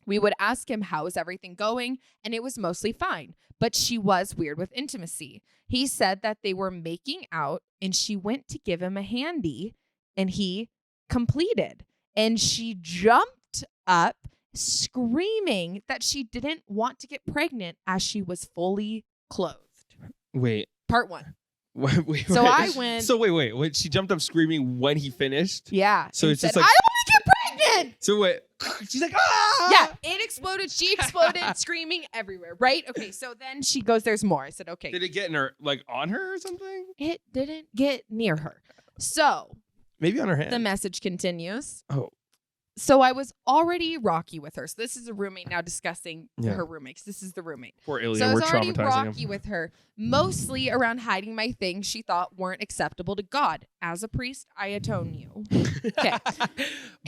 We would ask him, how is everything going? And it was mostly fine. But she was weird with intimacy. He said that they were making out and she went to give him a handy and he completed. And she jumped up screaming that she didn't want to get pregnant as she was fully clothed. Wait. Part 1. Wait. So I went. So wait. She jumped up screaming when he finished? Yeah. So it's said, just like, I want to get pregnant. So wait. She's like, ah! Yeah. It exploded. She exploded, screaming everywhere. Right? Okay. So then she goes, there's more. I said, okay. Did it get in her, like on her or something? It didn't get near her. So maybe on her hand. the message continues. Oh. So I was already rocky with her. So this is a roommate now discussing her roommates. This is the roommate. Poor Ilya. So I We're was already traumatizing rocky him. with her, mostly around hiding my things she thought weren't acceptable to God. As a priest, I atone you. Okay.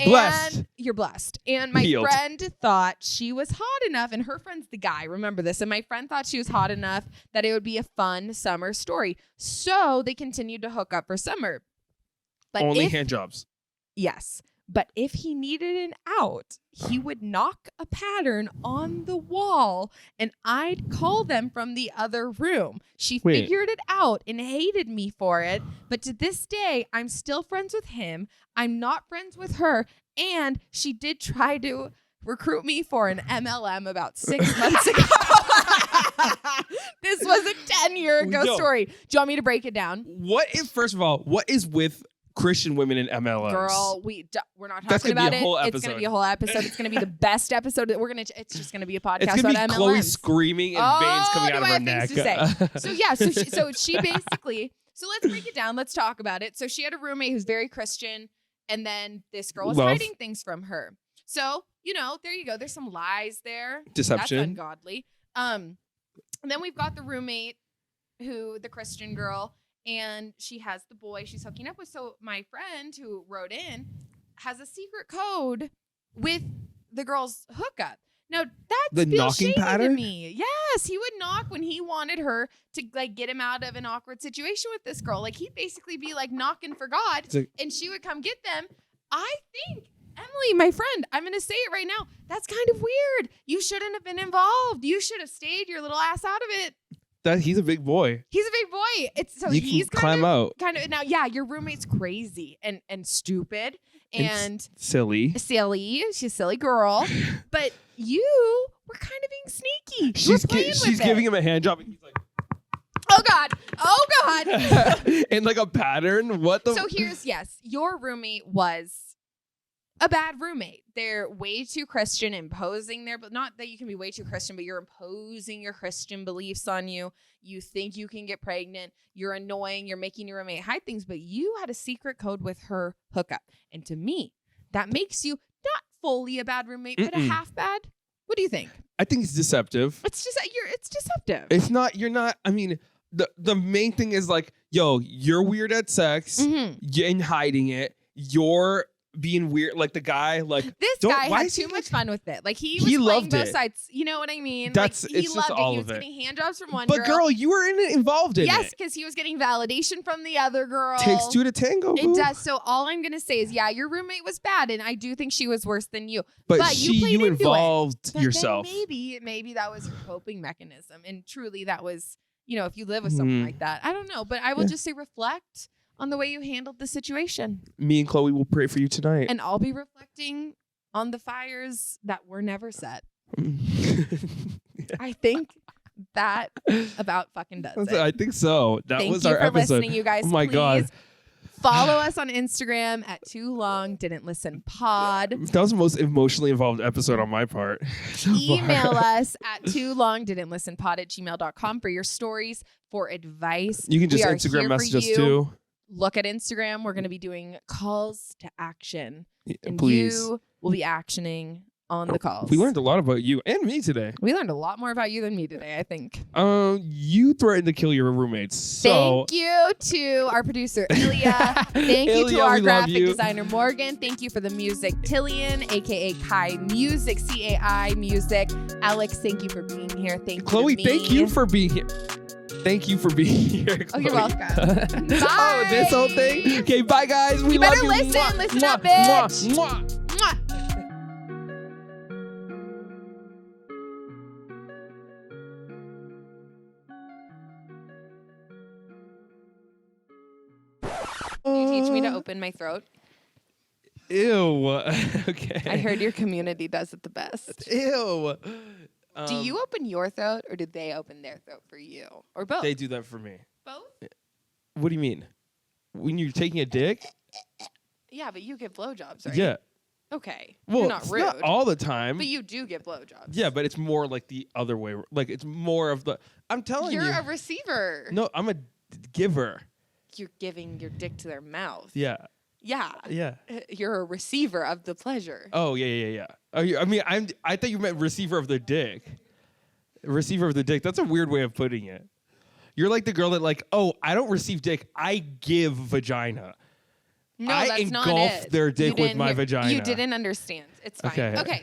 Blessed. And you're blessed. And my Healed. friend thought she was hot enough, and her friend's the guy. Remember this. And my friend thought she was hot enough that it would be a fun summer story. So they continued to hook up for summer. But only hand jobs. Yes. But if he needed an out, he would knock a pattern on the wall and I'd call them from the other room. She figured it out and hated me for it. But to this day, I'm still friends with him. I'm not friends with her. And she did try to recruit me for an MLM about 6 months ago. This was a 10-year ago story. Do you want me to break it down? First of all, what is with Christian women in MLMs? Girl, we're not talking about it. It's going to be a whole episode. It's going to be the best episode that it's just going to be a podcast it's about gonna be MLMs. Chloe screaming and veins coming out of her neck. So yeah, so she basically, so let's break it down. Let's talk about it. So she had a roommate who's very Christian, and then this girl was hiding things from her. So, there you go. There's some lies there. Deception. That's ungodly. And then we've got the roommate the Christian girl, and she has the boy she's hooking up with. So my friend who wrote in has a secret code with the girl's hookup. Now that's the knocking pattern to me. Yes, he would knock when he wanted her to get him out of an awkward situation with this girl. Like he'd basically be knocking for God, and she would come get them. I think Emily, my friend, I'm going to say it right now. That's kind of weird. You shouldn't have been involved. You should have stayed your little ass out of it. He's a big boy. He's a big boy. He's climb out. Now, yeah, your roommate's crazy and stupid and silly. She's a silly girl. But you were kind of being sneaky. She's giving him a hand job, and he's like, oh God. in like a pattern. What the? So your roommate was a bad roommate. They're way too Christian, imposing but not that you can be way too Christian, but you're imposing your Christian beliefs on you. You think you can get pregnant. You're annoying. You're making your roommate hide things, but you had a secret code with her hookup. And to me, that makes you not fully a bad roommate, but a half bad. What do you think? I think it's deceptive. It's deceptive. It's not, you're not, I mean, the main thing is you're weird at sex and hiding it. You're being weird, the guy, this guy had too much fun with it. He was loved playing both it. sides. You know what I mean? He loved all it. He of was it. getting hand jobs from one But girl, you were involved in it. Yes, because he was getting validation from the other girl. Takes two to tango. It does. So all I'm gonna say is, your roommate was bad, and I do think she was worse than you. But you involved but yourself. Maybe that was your coping mechanism, and truly that was, if you live with someone like that, I don't know. But I will just say, reflect on the way you handled the situation. Me and Chloe will pray for you tonight. And I'll be reflecting on the fires that were never set. I think that about fucking does it. I think so. That Thank was you our for episode. listening, you guys. Oh my God. Follow us on Instagram at Too Long Didn't Listen Pod. That was the most emotionally involved episode on my part. So Email far. us at toolongdidn'tlistenpod@gmail.com for your stories, for advice. You can just We are Instagram here message for us you. too. Look at Instagram. We're going to be doing calls to action. And Please. you will be actioning on the calls. We learned a lot about you and me today. We learned a lot more about you than me today, I think. You threatened to kill your roommates. So Thank you to our producer, Ilya. Thank you to Ilya, our we love graphic you. designer, Morgane. Thank you for the music, Tillian, a.k.a. Kai Music, CAI Music. Alex, thank you for being here. Thank you Chloe, to me. thank you for being here. Thank you for being here. Oh, you're Chloe. welcome. Oh, Bye. this whole thing. Okay, bye guys. We You love better you. listen. Mwah, Listen mwah, up, bitch. mwah, mwah. Mwah. Can you teach me to open my throat? Ew. Okay. I heard your community does it the best. Ew. Do you open your throat or do they open their throat for you? Or both? They do that for me. Both? What do you mean? When you're taking a dick? Yeah, but you give blowjobs, right? Yeah. Okay. Well, You're not it's rude. not all the time. But you do get blowjobs. Yeah, but it's more like the other way. Like it's more of the. I'm telling You're you. a receiver. No, I'm a giver. You're giving your dick to their mouth. Yeah. Yeah. Yeah. You're a receiver of the pleasure. Oh yeah. Oh, I mean, I thought you meant receiver of the dick. Receiver of the dick. That's a weird way of putting it. You're like the girl that like, oh, I don't receive dick. I give vagina. No, I that's not engulf it. their You dick with didn't my hear- vagina. You didn't understand. It's fine. Okay. Okay.